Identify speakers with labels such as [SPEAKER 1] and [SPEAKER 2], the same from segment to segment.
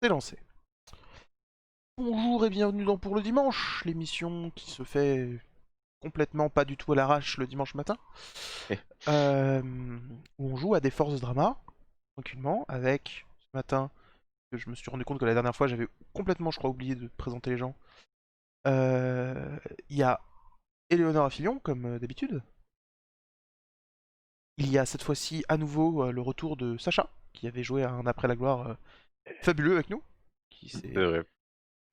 [SPEAKER 1] C'est lancé. Bonjour et bienvenue dans Pour le Dimanche, l'émission qui se fait complètement pas du tout à l'arrache le dimanche matin. Euh, Où on joue à des forces drama, tranquillement, avec ce matin, que je me suis rendu compte que la dernière fois j'avais complètement, je crois, oublié de présenter les gens. Il y a Éléonore Affilion, comme d'habitude. Il y a cette fois-ci à nouveau le retour de Sacha, qui avait joué à un Après la Gloire fabuleux avec nous.
[SPEAKER 2] C'est vrai.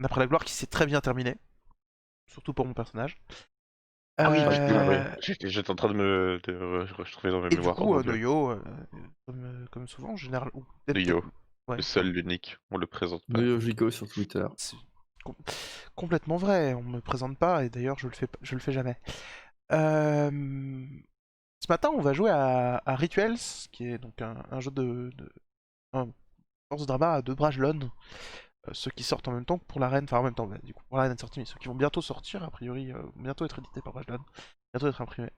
[SPEAKER 1] Un Après la Gloire qui s'est très bien terminé, surtout pour mon personnage.
[SPEAKER 2] Ah oui, putain, ouais.
[SPEAKER 1] Euh,
[SPEAKER 2] J'étais en train de retrouver dans mes
[SPEAKER 1] Et du
[SPEAKER 2] mémoires. Oh
[SPEAKER 1] coup,
[SPEAKER 2] mon dieu.
[SPEAKER 1] Noyo, comme souvent, en général, ou peut-être
[SPEAKER 2] Le
[SPEAKER 1] peut-être.
[SPEAKER 2] Yo,
[SPEAKER 1] Ouais,
[SPEAKER 2] le seul, l'unique, on le présente pas.
[SPEAKER 3] Logico sur Twitter.
[SPEAKER 1] c'est com- complètement vrai. On me présente pas et d'ailleurs je le fais jamais. Euh, Ce matin, on va jouer à Rituals, qui est donc un jeu un force drama à deux Brajlon. Ceux qui sortent en même temps que pour l'arène, enfin en même temps, bah, du coup, pour l'arène est sortie, mais ceux qui vont bientôt sortir, a priori, vont bientôt être édités par Brajlon, bientôt être imprimés.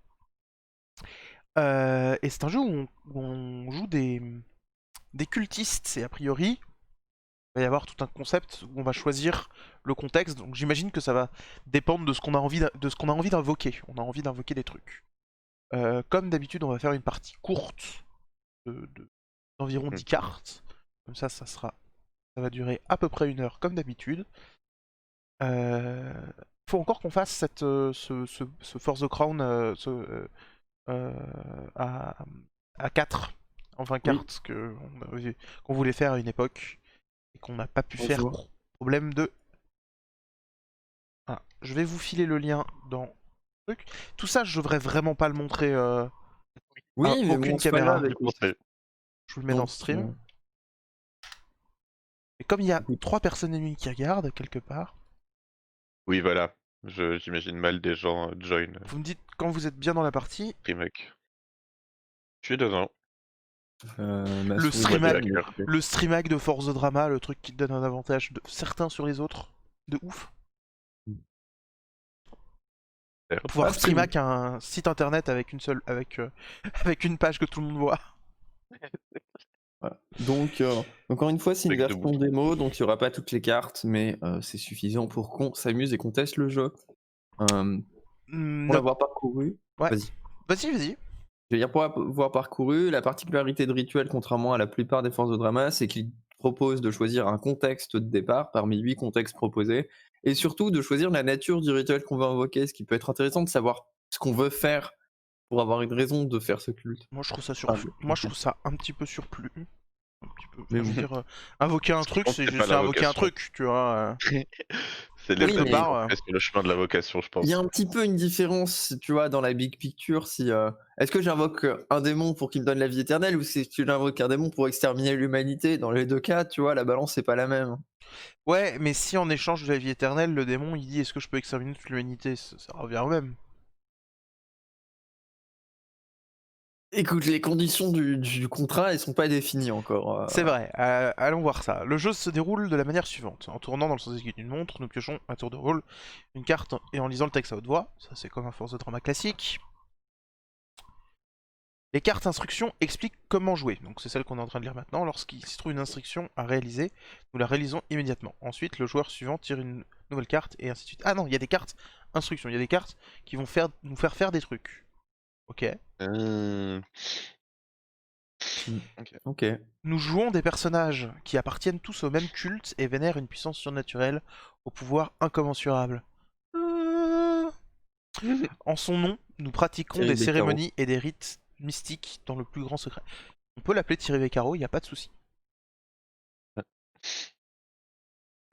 [SPEAKER 1] Et c'est un jeu où on joue des cultistes, et a priori, il va y avoir tout un concept où on va choisir le contexte. Donc j'imagine que ça va dépendre de ce qu'on a envie de ce qu'on a envie d'invoquer. On a envie d'invoquer des trucs. Comme d'habitude, on va faire une partie courte d'environ 10
[SPEAKER 2] Mhm.
[SPEAKER 1] cartes. Comme ça va durer à peu près 1 heure, comme d'habitude. Euh, Faut encore qu'on fasse ce Force the Crown euh, à, à 4 en 20
[SPEAKER 3] Oui,
[SPEAKER 1] cartes qu'on voulait faire à une époque et qu'on n'a pas pu faire
[SPEAKER 3] bonjour.
[SPEAKER 1] pour problème de. Ah, je vais vous filer le lien dans le truc. Tout ça, je devrais vraiment pas le montrer à
[SPEAKER 3] Oui, mais bon,
[SPEAKER 1] aucune
[SPEAKER 3] c'est pas grave,
[SPEAKER 1] caméra.
[SPEAKER 2] Je
[SPEAKER 3] écoute.
[SPEAKER 2] pensais.
[SPEAKER 1] Je vous le mets dans
[SPEAKER 3] Donc,
[SPEAKER 1] stream. Et comme il y a 3 personnes ennemies qui regardent quelque part,
[SPEAKER 2] Oui, voilà. J'imagine mal des gens join
[SPEAKER 1] vous me dites quand vous êtes bien dans la partie.
[SPEAKER 2] Remake. Je suis dedans.
[SPEAKER 3] ma
[SPEAKER 1] Le
[SPEAKER 3] souris
[SPEAKER 2] Je vois des
[SPEAKER 1] streamac,
[SPEAKER 3] est
[SPEAKER 2] hackers.
[SPEAKER 3] occupée.
[SPEAKER 1] le streamac de Force the Drama, le truc qui te donne un avantage de certains sur les autres, de ouf. Pouvoir
[SPEAKER 3] Ah, c'est bon.
[SPEAKER 1] streamac un site internet avec une seule, avec une page que tout le monde voit.
[SPEAKER 3] Voilà. Donc, encore une fois, c'est une
[SPEAKER 2] Avec deux
[SPEAKER 3] version
[SPEAKER 2] boutons.
[SPEAKER 3] démo, donc il n'y aura pas toutes les cartes, mais c'est suffisant pour qu'on s'amuse et qu'on teste le jeu. Pour
[SPEAKER 1] Notre...
[SPEAKER 3] l'avoir parcouru,
[SPEAKER 1] Ouais.
[SPEAKER 3] vas-y.
[SPEAKER 1] Vas-y.
[SPEAKER 3] Je veux dire, pour avoir parcouru, la particularité de Rituel, contrairement à la plupart des forces de drama, c'est qu'il propose de choisir un contexte de départ parmi 8 contextes proposés, et surtout de choisir la nature du rituel qu'on va invoquer, ce qui peut être intéressant de savoir ce qu'on veut faire pour avoir une raison de faire ce culte.
[SPEAKER 1] Moi je trouve ça
[SPEAKER 3] Enfin,
[SPEAKER 1] Moi je trouve ça un petit peu surplu. Un petit peu.
[SPEAKER 3] mais
[SPEAKER 1] Enfin, je veux
[SPEAKER 3] bon.
[SPEAKER 1] dire, invoquer un
[SPEAKER 2] Parce que je
[SPEAKER 1] truc,
[SPEAKER 2] pense que c'est pas
[SPEAKER 1] c'est
[SPEAKER 2] la
[SPEAKER 1] invoquer un
[SPEAKER 2] vocation.
[SPEAKER 1] truc, tu vois.
[SPEAKER 2] C'est les
[SPEAKER 3] Oui,
[SPEAKER 1] Quelque
[SPEAKER 2] œuvres qui
[SPEAKER 3] mais
[SPEAKER 1] part.
[SPEAKER 2] sont faites sur le chemin de la vocation, je
[SPEAKER 3] il y a
[SPEAKER 2] pense.
[SPEAKER 3] un petit peu une différence, tu vois, dans la big picture. Si, est-ce que j'invoque un démon pour qu'il me donne la vie éternelle ou si tu j'invoque un démon pour exterminer l'humanité? Dans les deux cas, tu vois, la balance c'est pas la même.
[SPEAKER 1] Ouais, mais si en échange de la vie éternelle, le démon il dit est-ce que je peux exterminer toute l'humanité, ça revient au même.
[SPEAKER 3] Écoute, les conditions du contrat, elles sont pas définies encore.
[SPEAKER 1] C'est vrai, allons voir ça. Le jeu se déroule de la manière suivante. En tournant dans le sens aiguille d'une montre, nous piochons à tour de rôle une carte et en lisant le texte à haute voix. Ça c'est comme un force de drama classique. Les cartes instructions expliquent comment jouer. Donc c'est celle qu'on est en train de lire maintenant. Lorsqu'il se trouve une instruction à réaliser, nous la réalisons immédiatement. Ensuite, le joueur suivant tire une nouvelle carte et ainsi de suite. Ah non, il y a des cartes instructions. Il y a des cartes qui vont nous faire faire des trucs. Ok.
[SPEAKER 2] Hmm. Ok.
[SPEAKER 3] Ok.
[SPEAKER 1] Nous jouons des personnages qui appartiennent tous au même culte et vénèrent une puissance surnaturelle au pouvoir incommensurable. En son nom, nous pratiquons
[SPEAKER 3] Thierry
[SPEAKER 1] des
[SPEAKER 3] Beccaro.
[SPEAKER 1] cérémonies et des rites mystiques dans le plus grand secret. On peut l'appeler Thierry Beccaro, il n'y a pas de souci.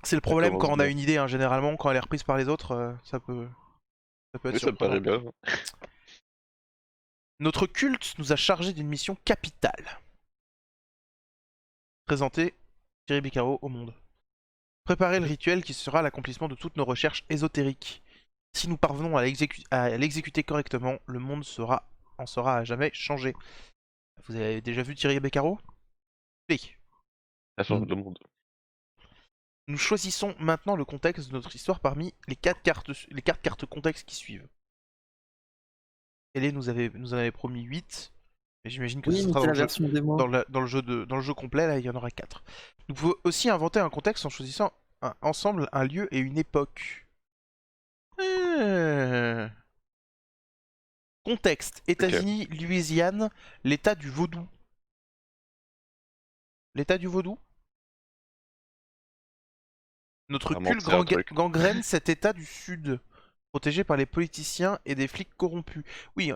[SPEAKER 1] C'est le
[SPEAKER 2] Ça
[SPEAKER 1] problème quand
[SPEAKER 2] commence
[SPEAKER 1] on a
[SPEAKER 2] bien.
[SPEAKER 1] une idée, hein, généralement, quand elle est reprise par les autres, ça peut être
[SPEAKER 2] Oui, ça me paraît
[SPEAKER 1] surprenant.
[SPEAKER 2] bien.
[SPEAKER 1] Notre culte nous a chargé d'une mission capitale. Présenter Thierry Beccaro au monde. Préparer le rituel qui sera l'accomplissement de toutes nos recherches ésotériques. Si nous parvenons à l'exécuter correctement, le monde en sera à jamais changé. Vous avez déjà vu Thierry Beccaro? Oui.
[SPEAKER 2] Ça change le monde.
[SPEAKER 1] Nous choisissons maintenant le contexte de notre histoire parmi les 4 cartes contexte qui suivent. Nous en avait promis 8. Et j'imagine que ce
[SPEAKER 3] Oui, mais
[SPEAKER 1] sera
[SPEAKER 3] c'est
[SPEAKER 1] dans
[SPEAKER 3] la
[SPEAKER 1] le jeu,
[SPEAKER 3] version démo.
[SPEAKER 1] dans le jeu complet, là, il y en aura 4. Vous pouvez aussi inventer un contexte en choisissant ensemble un lieu et une époque. Hmm. Contexte,
[SPEAKER 2] Ok.
[SPEAKER 1] États-Unis, Louisiane, l'état du vaudou. L'état du vaudou? Notre
[SPEAKER 2] Vraiment,
[SPEAKER 1] culte
[SPEAKER 2] c'est un truc.
[SPEAKER 1] gangrène cet état du sud, protégé par les politiciens et des flics corrompus. Oui,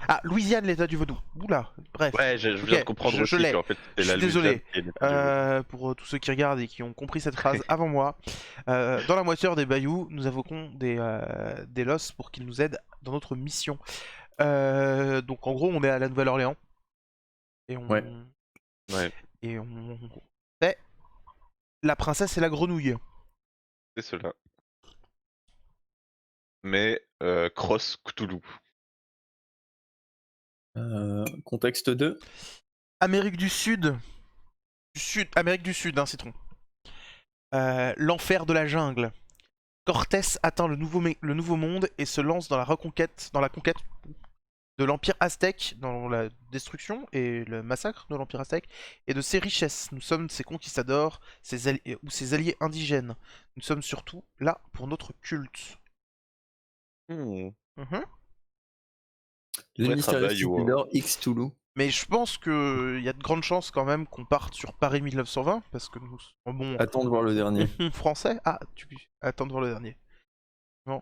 [SPEAKER 1] ah, Louisiane, l'état du vaudou. Oula, bref.
[SPEAKER 2] Ouais, je viens de
[SPEAKER 1] Ok,
[SPEAKER 2] comprendre
[SPEAKER 1] je
[SPEAKER 2] aussi
[SPEAKER 1] l'ai.
[SPEAKER 2] qu'en fait
[SPEAKER 1] Je
[SPEAKER 2] c'était
[SPEAKER 1] suis
[SPEAKER 2] la Louisiane
[SPEAKER 1] désolé.
[SPEAKER 2] qui n'est pas du vaudou.
[SPEAKER 1] Pour tous ceux qui regardent et qui ont compris cette phrase avant moi, dans la moitié des bayous, nous invoquons des losses pour qu'ils nous aident dans notre mission. Donc en gros, on est à la Nouvelle-Orléans et
[SPEAKER 3] Ouais.
[SPEAKER 1] on fait la princesse et la grenouille.
[SPEAKER 2] C'est cela. Mais Cross Cthulhu.
[SPEAKER 3] Contexte 2.
[SPEAKER 1] Amérique Amérique du Sud, hein, citron. L'enfer de la jungle. Cortés atteint le nouveau monde et se lance dans la conquête de l'Empire aztèque, dans la destruction et le massacre de l'Empire aztèque, et de ses richesses. Nous sommes ses conquistadors, ses alliés indigènes. Nous sommes surtout là pour notre culte.
[SPEAKER 2] Hmm.
[SPEAKER 1] Mhm.
[SPEAKER 3] Le
[SPEAKER 2] Pourrait être un
[SPEAKER 3] mystérieux
[SPEAKER 2] bayou, hein.
[SPEAKER 3] Cthulhu X Toulouse.
[SPEAKER 1] Mais je pense qu'il y a de grandes chances quand même qu'on parte sur Paris 1920, parce que nous sommes bon,
[SPEAKER 3] Attends de voir le dernier.
[SPEAKER 1] français. Ah, tu attends de voir le dernier. Bon.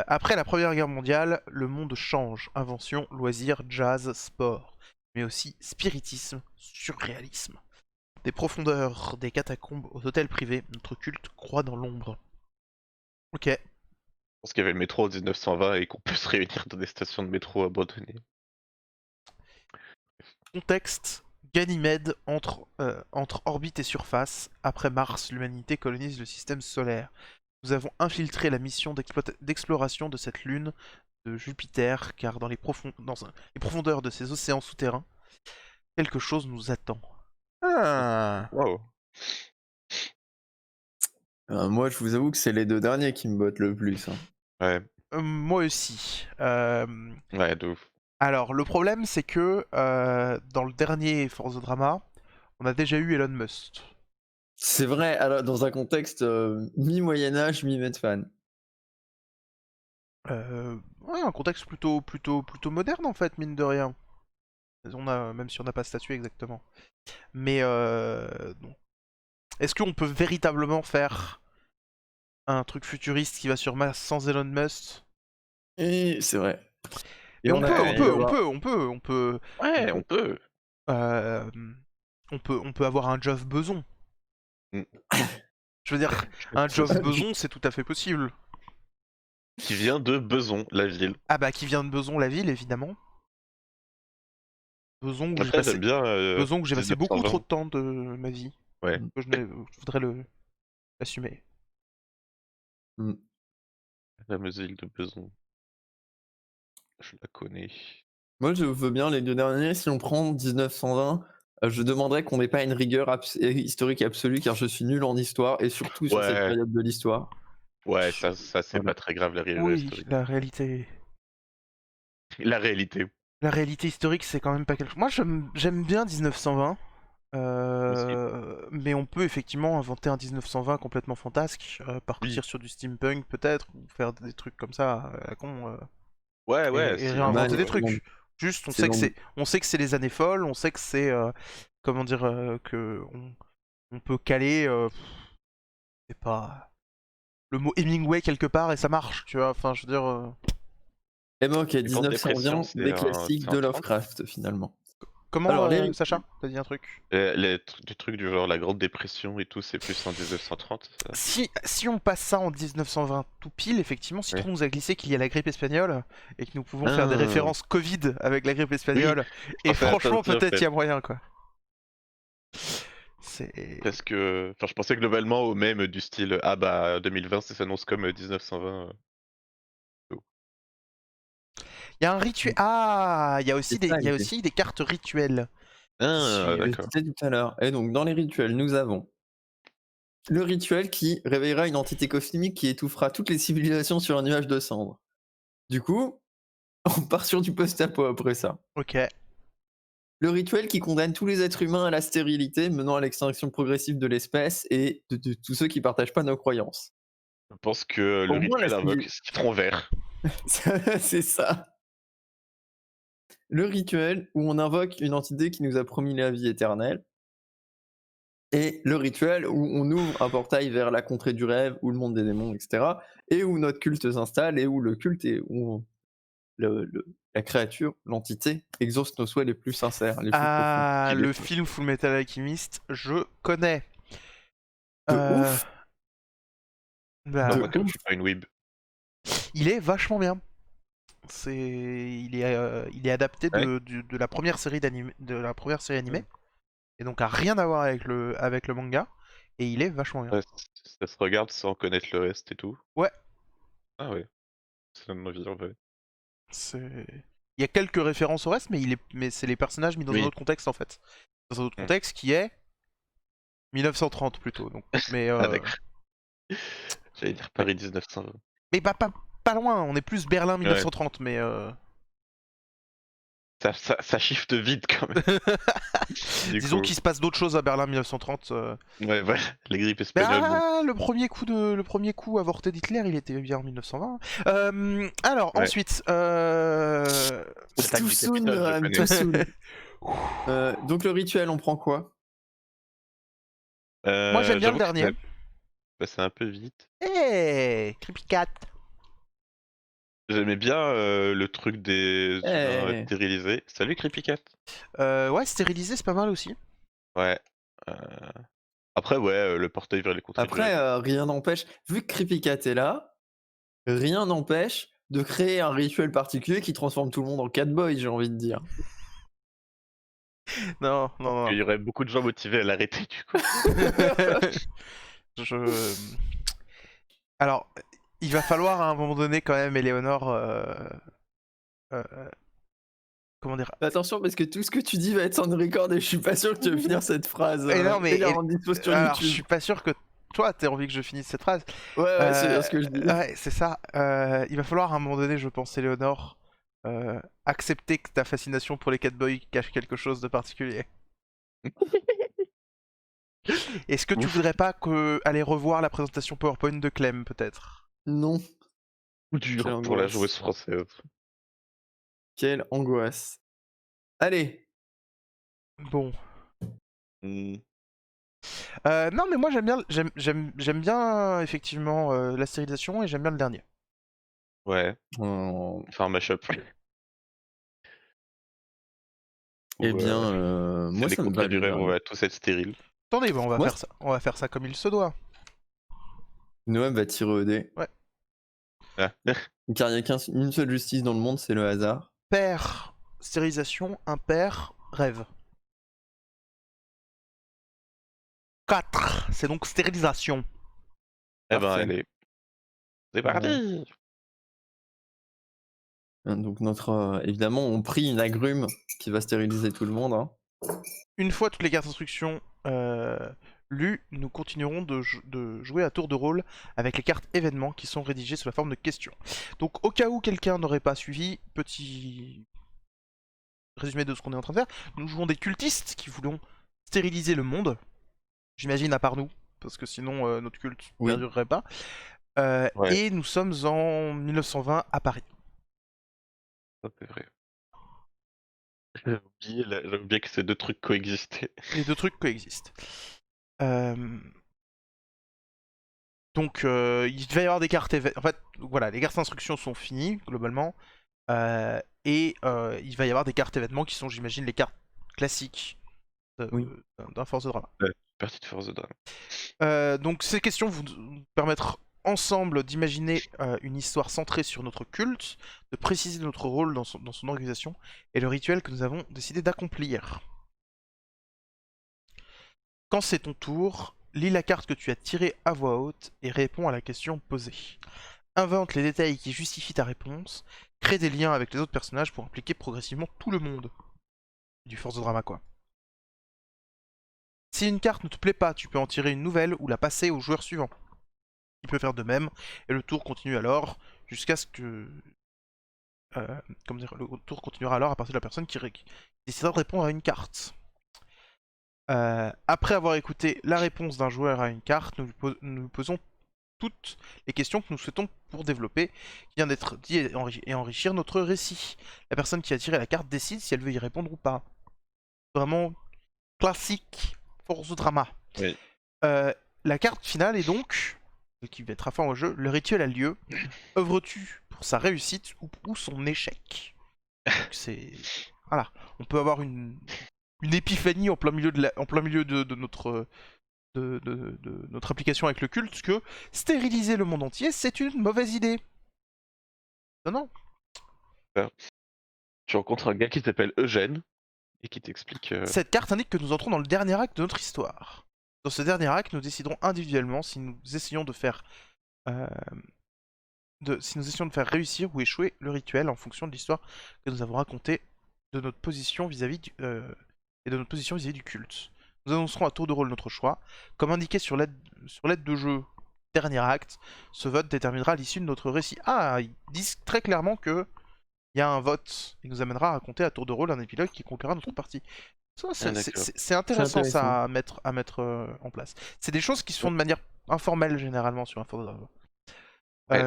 [SPEAKER 1] Après la Première Guerre mondiale, le monde change. Invention, loisirs, jazz, sport. Mais aussi spiritisme, surréalisme. Des profondeurs, des catacombes aux hôtels privés, notre culte croît dans l'ombre. Ok.
[SPEAKER 2] Je pense qu'il y avait le métro en 1920 et qu'on peut se réunir dans des stations de métro abandonnées.
[SPEAKER 1] Contexte, Ganymède entre orbite et surface. Après Mars, l'humanité colonise le système solaire. Nous avons infiltré la mission d'exploration de cette lune de Jupiter, car dans les profondeurs de ces océans souterrains, quelque chose nous attend. Ah.
[SPEAKER 2] Wow.
[SPEAKER 3] Moi, je vous avoue que c'est les deux derniers qui me bottent le plus, hein.
[SPEAKER 2] Ouais,
[SPEAKER 1] Moi aussi.
[SPEAKER 2] ouais, de ouf.
[SPEAKER 1] Alors, le problème, c'est que dans le dernier Force of Drama, on a déjà eu Elon Musk.
[SPEAKER 3] C'est vrai, alors dans un contexte mi-Moyen-Âge, mi-Medfan.
[SPEAKER 1] Ouais, un contexte plutôt moderne en fait, mine de rien. Même si on n'a pas statué exactement. Mais non. Est-ce qu'on peut véritablement faire un truc futuriste qui va sur Mars sans Elon Musk?
[SPEAKER 3] Et c'est vrai. Et
[SPEAKER 1] Mais
[SPEAKER 3] on attend de voir.
[SPEAKER 2] Ouais, on peut.
[SPEAKER 1] euh, on peut avoir un Jeff Bezos.
[SPEAKER 2] Mm.
[SPEAKER 1] Je veux dire, un Jeff Bezos, c'est tout à fait possible.
[SPEAKER 2] Qui vient de Beson, la ville.
[SPEAKER 1] Ah bah, qui vient de Beson, la ville, évidemment. Beson où j'ai
[SPEAKER 2] Après,
[SPEAKER 1] passé,
[SPEAKER 2] j'aime bien
[SPEAKER 1] Beson où j'ai passé beaucoup
[SPEAKER 2] 1920.
[SPEAKER 1] trop de temps de ma vie.
[SPEAKER 2] Ouais.
[SPEAKER 1] Je voudrais l'assumer.
[SPEAKER 3] Mm.
[SPEAKER 2] La musique de Beson. Je la connais.
[SPEAKER 3] Moi, je veux bien les deux derniers. Si on prend 1920, je demanderais qu'on n'ait pas une rigueur historique absolue, car je suis nul en histoire, et surtout sur cette
[SPEAKER 2] Ouais,
[SPEAKER 3] période de l'histoire.
[SPEAKER 2] ouais, ça c'est
[SPEAKER 3] Voilà.
[SPEAKER 2] pas très grave la rigueur
[SPEAKER 1] Oui,
[SPEAKER 2] historique.
[SPEAKER 1] la réalité.
[SPEAKER 2] La réalité.
[SPEAKER 1] La réalité historique, c'est quand même pas quelque chose. Moi, j'aime bien 1920.
[SPEAKER 2] Aussi.
[SPEAKER 1] Mais on peut effectivement inventer un 1920 complètement fantasque, partir
[SPEAKER 2] Oui.
[SPEAKER 1] sur du steampunk peut-être, ou faire des trucs comme ça à la con,
[SPEAKER 2] Ouais, ouais,
[SPEAKER 1] et
[SPEAKER 2] sinon.
[SPEAKER 1] réinventer des
[SPEAKER 3] non,
[SPEAKER 1] trucs. Juste,
[SPEAKER 3] sinon-
[SPEAKER 1] on sait que c'est les années folles, on sait que c'est, comment dire, que on peut caler, c'est pas le mot Hemingway quelque part et ça marche, tu vois. Enfin, je veux dire,
[SPEAKER 3] Eh ben ok,
[SPEAKER 2] Les Grandes
[SPEAKER 3] 1920,
[SPEAKER 2] Dépressions,
[SPEAKER 3] des classiques
[SPEAKER 2] c'est
[SPEAKER 3] de
[SPEAKER 2] en 30.
[SPEAKER 3] Lovecraft finalement.
[SPEAKER 1] comment,
[SPEAKER 3] Alors,
[SPEAKER 1] Sacha, t'as dit un truc?
[SPEAKER 2] Des trucs du genre la Grande Dépression et tout, c'est plus en 1930. Ça.
[SPEAKER 1] Si on passe ça en 1920 tout pile, effectivement,
[SPEAKER 2] Ouais.
[SPEAKER 1] Citron nous a glissé qu'il y a la grippe espagnole et que nous pouvons faire des
[SPEAKER 2] Ah.
[SPEAKER 1] références Covid avec la grippe espagnole. Et
[SPEAKER 2] Enfin,
[SPEAKER 1] franchement,
[SPEAKER 2] ça,
[SPEAKER 1] peut-être il y a moyen, quoi. C'est...
[SPEAKER 2] Parce que, enfin, je pensais globalement au même du style ah bah 2020 ça s'annonce comme 1920.
[SPEAKER 1] Il y a un rituel. Ah,
[SPEAKER 3] C'est ça,
[SPEAKER 1] il y a
[SPEAKER 3] l'idée.
[SPEAKER 1] aussi des cartes rituelles.
[SPEAKER 2] Ah,
[SPEAKER 3] Je le
[SPEAKER 2] d'accord.
[SPEAKER 3] citais tout à l'heure. Et donc, dans les rituels, nous avons le rituel qui réveillera une entité cosmique qui étouffera toutes les civilisations sur un nuage de cendres. Du coup, on part sur du post-apo après ça.
[SPEAKER 1] Ok.
[SPEAKER 3] Le rituel qui condamne tous les êtres humains à la stérilité, menant à l'extinction progressive de l'espèce et de tous ceux qui partagent pas nos croyances.
[SPEAKER 2] Je pense que le
[SPEAKER 3] Au moins, la
[SPEAKER 2] rituel invoque citron vert.
[SPEAKER 3] c'est ça. Le rituel où on invoque une entité qui nous a promis la vie éternelle. Et le rituel où on ouvre un portail vers la contrée du rêve, ou le monde des démons, etc. Et où notre culte s'installe, et où le culte est où la créature, l'entité, exauce nos souhaits les plus sincères, les plus profonds.
[SPEAKER 1] Ah,
[SPEAKER 2] Il
[SPEAKER 1] le
[SPEAKER 2] est
[SPEAKER 1] film Full Metal Alchemist, je connais.
[SPEAKER 3] De
[SPEAKER 1] Euh,
[SPEAKER 3] ouf.
[SPEAKER 1] bah,
[SPEAKER 2] Non,
[SPEAKER 3] De
[SPEAKER 2] moi, comme
[SPEAKER 3] ouf.
[SPEAKER 2] je suis pas une weeb.
[SPEAKER 1] il est vachement bien. Il est adapté
[SPEAKER 2] Ouais.
[SPEAKER 1] de la première série animée, et donc a rien à voir avec le manga, et il est vachement bien.
[SPEAKER 2] Ouais, ça se regarde sans connaître le reste et tout.
[SPEAKER 1] Ouais,
[SPEAKER 2] Ah ouais, ça donne envie en vrai.
[SPEAKER 1] il y a quelques références au reste, mais c'est les personnages mis dans un
[SPEAKER 2] Oui.
[SPEAKER 1] autre contexte en fait. Dans un autre
[SPEAKER 2] Hmm.
[SPEAKER 1] contexte qui est 1930 plutôt. Donc, mais
[SPEAKER 2] Ah d'accord. J'allais dire Paris 1920.
[SPEAKER 1] mais pas loin, on est plus Berlin
[SPEAKER 2] Ouais.
[SPEAKER 1] 1930, mais
[SPEAKER 2] Ça shift vite quand même. Du
[SPEAKER 1] disons
[SPEAKER 2] coup.
[SPEAKER 1] qu'il se passe d'autres choses à Berlin 1930.
[SPEAKER 2] Ouais, voilà, les grippes
[SPEAKER 1] Mais
[SPEAKER 2] espagnoles. Bon.
[SPEAKER 1] le premier coup avorté d'Hitler, il était bien en 1920. Alors
[SPEAKER 2] Ouais.
[SPEAKER 1] ensuite,
[SPEAKER 2] L'attaque
[SPEAKER 3] Too
[SPEAKER 2] du
[SPEAKER 3] soon,
[SPEAKER 2] Capitole, je
[SPEAKER 3] Ram,
[SPEAKER 2] connais.
[SPEAKER 3] too soon. Donc le rituel, on prend quoi?
[SPEAKER 1] moi j'aime bien le
[SPEAKER 2] J'avoue que
[SPEAKER 1] dernier.
[SPEAKER 2] c'est un peu vite.
[SPEAKER 1] Hey, Creepy Cat.
[SPEAKER 2] J'aimais bien le truc des humains
[SPEAKER 3] Eh.
[SPEAKER 2] stérilisés. Salut Creepy Cat.
[SPEAKER 1] Ouais, stérilisé, c'est pas mal aussi.
[SPEAKER 2] Ouais. euh, Après, ouais, le portail vers les contrées du
[SPEAKER 3] Après,
[SPEAKER 2] rêve.
[SPEAKER 3] rien n'empêche, vu que Creepy Cat est là, rien n'empêche de créer un rituel particulier qui transforme tout le monde en catboy, j'ai envie de dire.
[SPEAKER 1] Non, non, non.
[SPEAKER 2] Il y aurait beaucoup de gens motivés à l'arrêter du coup.
[SPEAKER 1] Alors, il va falloir à un moment donné quand même, Eleonore. Euh, comment dire?
[SPEAKER 3] Attention, parce que tout ce que tu dis va être on record et je suis pas sûr que tu veux finir cette phrase.
[SPEAKER 1] Et non, mais
[SPEAKER 3] Et la rendre dispo sur
[SPEAKER 1] alors, je
[SPEAKER 3] YouTube.
[SPEAKER 1] suis pas sûr que toi, t'aies envie que je finisse cette phrase.
[SPEAKER 3] Ouais, c'est bien ce que je dis.
[SPEAKER 1] Ouais, c'est ça. Il va falloir à un moment donné, je pense, Eleonore, accepter que ta fascination pour les catboys cache quelque chose de particulier. Est-ce que tu
[SPEAKER 3] Ouf.
[SPEAKER 1] voudrais pas aller revoir la présentation PowerPoint de Clem, peut-être?
[SPEAKER 3] Non,
[SPEAKER 2] Ou
[SPEAKER 3] quelle
[SPEAKER 2] dur pour la
[SPEAKER 3] angoisse.
[SPEAKER 2] joueuse française.
[SPEAKER 3] Quelle angoisse. Allez,
[SPEAKER 1] Bon.
[SPEAKER 2] Hmm.
[SPEAKER 1] Non, mais moi j'aime bien effectivement la stérilisation et j'aime bien le dernier.
[SPEAKER 2] Ouais,
[SPEAKER 3] euh,
[SPEAKER 2] faire un mashup.
[SPEAKER 3] eh
[SPEAKER 2] Ou,
[SPEAKER 3] bien,
[SPEAKER 2] c'est
[SPEAKER 3] moi
[SPEAKER 2] les
[SPEAKER 3] ça me va
[SPEAKER 2] contrées du
[SPEAKER 3] le
[SPEAKER 2] rêve, on
[SPEAKER 3] dernier.
[SPEAKER 2] va tous être stériles.
[SPEAKER 1] Attendez, bah,
[SPEAKER 3] Moi,
[SPEAKER 1] on va faire ça comme il se doit.
[SPEAKER 3] Noël va tirer au dé.
[SPEAKER 1] Ouais.
[SPEAKER 2] Ah.
[SPEAKER 3] Car il n'y a qu'une seule justice dans le monde, c'est le hasard.
[SPEAKER 1] Père, stérilisation, impair, rêve. 4, c'est donc stérilisation.
[SPEAKER 2] Eh ben,
[SPEAKER 3] Parfait.
[SPEAKER 2] allez. C'est parti.
[SPEAKER 3] Donc évidemment, on prie une agrume qui va stériliser tout le monde. Hein.
[SPEAKER 1] Une fois toutes les cartes d'instruction lues, nous continuerons de jouer à tour de rôle avec les cartes événements qui sont rédigées sous la forme de questions. Donc au cas où quelqu'un n'aurait pas suivi, petit résumé de ce qu'on est en train de faire, nous jouons des cultistes qui voulons stériliser le monde, j'imagine à part nous, parce que sinon notre culte ne
[SPEAKER 3] Oui.
[SPEAKER 1] perdurerait pas.
[SPEAKER 2] Ouais.
[SPEAKER 1] Et nous sommes en 1920 à Paris.
[SPEAKER 2] Ça, c'est vrai. J'avais oublié que ces deux trucs coexistaient.
[SPEAKER 1] Les deux trucs coexistent. Donc il va y avoir des cartes en fait, voilà, les cartes d'instruction sont finies globalement. Et il va y avoir des cartes événements qui sont, j'imagine, les cartes classiques
[SPEAKER 3] Oui.
[SPEAKER 1] d'un Force de Drama.
[SPEAKER 2] Partie de force de drame.
[SPEAKER 1] Donc ces questions vont nous permettre ensemble d'imaginer une histoire centrée sur notre culte, de préciser notre rôle dans son organisation et le rituel que nous avons décidé d'accomplir. Quand c'est ton tour, lis la carte que tu as tirée à voix haute et réponds à la question posée. Invente les détails qui justifient ta réponse, crée des liens avec les autres personnages pour impliquer progressivement tout le monde. Du Force de Drama, quoi. Si une carte ne te plaît pas, tu peux en tirer une nouvelle ou la passer au joueur suivant. Il peut faire de même, et le tour continue alors jusqu'à ce que le tour continuera alors à partir de la personne qui décidera de répondre à une carte. Après avoir écouté la réponse d'un joueur à une carte, nous lui posons toutes les questions que nous souhaitons pour développer, qui vient d'être dit et enrichir notre récit. La personne qui a tiré la carte décide si elle veut y répondre ou pas. Vraiment classique force de drama.
[SPEAKER 2] Oui.
[SPEAKER 1] La carte finale est donc, qui mettra fin au jeu, le rituel a lieu. Œuvres-tu pour sa réussite ou son échec? Donc c'est... Voilà. On peut avoir une épiphanie en plein milieu de notre... De notre application avec le culte que stériliser le monde entier c'est une mauvaise idée. Non.
[SPEAKER 2] Tu rencontres un gars qui s'appelle Eugène et qui t'explique.
[SPEAKER 1] Cette carte indique que nous entrons dans le dernier acte de notre histoire. Dans ce dernier acte, nous déciderons individuellement si nous essayons de faire réussir ou échouer le rituel en fonction de l'histoire que nous avons racontée de notre position vis-à-vis du culte. Nous annoncerons à tour de rôle notre choix. Comme indiqué sur l'aide de jeu dernier acte, ce vote déterminera l'issue de notre récit. Ah, ils disent très clairement que il y a un vote et nous amènera à raconter à tour de rôle un épilogue qui conclura notre partie. C'est intéressant ça à mettre en place. C'est des choses qui se font de manière informelle généralement sur un fort Drama.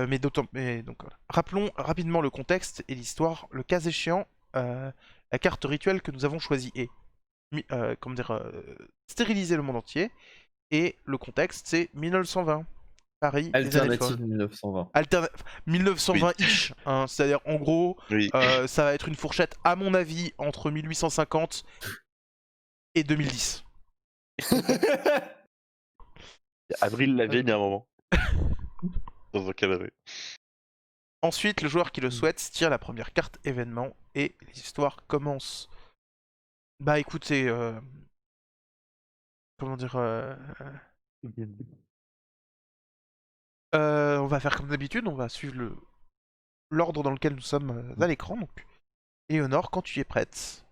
[SPEAKER 1] Mais donc voilà. Rappelons rapidement le contexte et l'histoire. Le cas échéant, la carte rituelle que nous avons choisie est stériliser le monde entier. Et le contexte, c'est 1920. Paris,
[SPEAKER 3] Alternative 1920.
[SPEAKER 1] 1920-ish. Hein, c'est-à-dire, en gros,
[SPEAKER 2] Oui.
[SPEAKER 1] ça va être une fourchette, à mon avis, entre 1850 et 2010.
[SPEAKER 2] Avril Lavigne, il y a un moment. Dans un cabaret.
[SPEAKER 1] Ensuite, le joueur qui le souhaite tire la première carte événement et l'histoire commence. Bah écoutez, comment dire, on va faire comme d'habitude, on va suivre l'ordre dans lequel nous sommes à l'écran. Donc, Éléonore, quand tu es prête.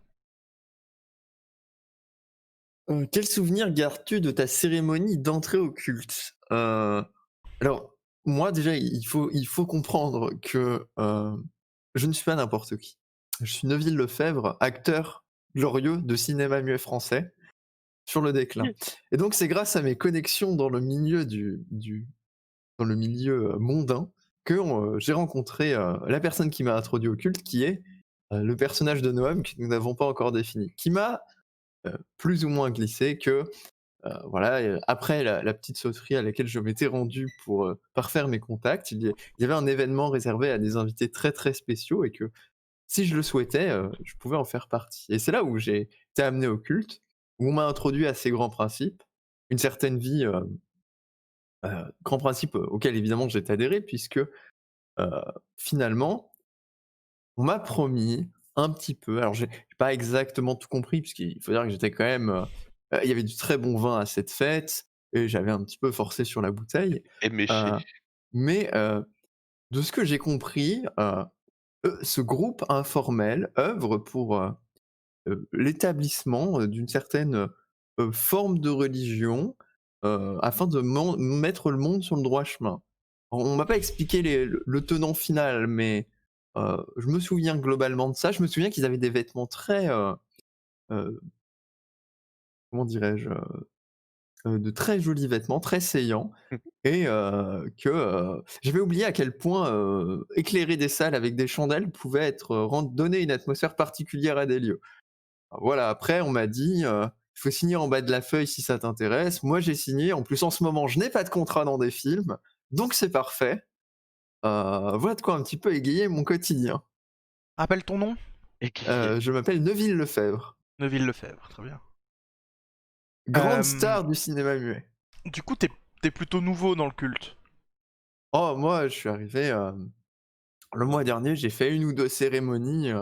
[SPEAKER 3] Quel souvenir gardes-tu de ta cérémonie d'entrée au culte? Alors, moi déjà, il faut comprendre que je ne suis pas n'importe qui. Je suis Neuville Lefebvre, acteur glorieux de cinéma muet français, sur le déclin. Et donc c'est grâce à mes connexions dans le milieu dans le milieu mondain que j'ai rencontré la personne qui m'a introduit au culte, qui est le personnage de Noam que nous n'avons pas encore défini, qui m'a plus ou moins glissé que voilà, après la petite sauterie à laquelle je m'étais rendu pour parfaire mes contacts, il y avait un événement réservé à des invités très très spéciaux et que si je le souhaitais, je pouvais en faire partie. Et c'est là où j'ai été amené au culte, où on m'a introduit à ces grands principes, une certaine vie, grands principes auxquels évidemment j'ai adhéré puisque finalement, on m'a promis un petit peu, alors j'ai pas exactement tout compris puisqu'il faut dire que j'étais quand même, il y avait du très bon vin à cette fête et j'avais un petit peu forcé sur la bouteille,
[SPEAKER 2] Éméché.
[SPEAKER 3] mais de ce que j'ai compris, ce groupe informel œuvre pour, l'établissement, d'une certaine, forme de religion, afin de mettre le monde sur le droit chemin. On m'a pas expliqué le tenant final, mais je me souviens globalement de ça. Je me souviens qu'ils avaient des vêtements très, heu, comment dirais-je? De très jolis vêtements, très saillants et que, j'avais oublié à quel point, éclairer des salles avec des chandelles pouvait être, donner une atmosphère particulière à des lieux. Voilà, après on m'a dit, «Il faut signer en bas de la feuille si ça t'intéresse». Moi j'ai signé, en plus en ce moment je n'ai pas de contrat dans des films, donc c'est parfait. Voilà de quoi un petit peu égayer mon quotidien.
[SPEAKER 1] Rappelle ton nom?
[SPEAKER 3] Je m'appelle Neuville Lefebvre,
[SPEAKER 1] Neuville Lefebvre, très bien.
[SPEAKER 3] grande star du cinéma muet.
[SPEAKER 1] Du coup, t'es plutôt nouveau dans le culte.
[SPEAKER 3] Oh moi je suis arrivé, le mois dernier, j'ai fait 1 ou 2 cérémonies,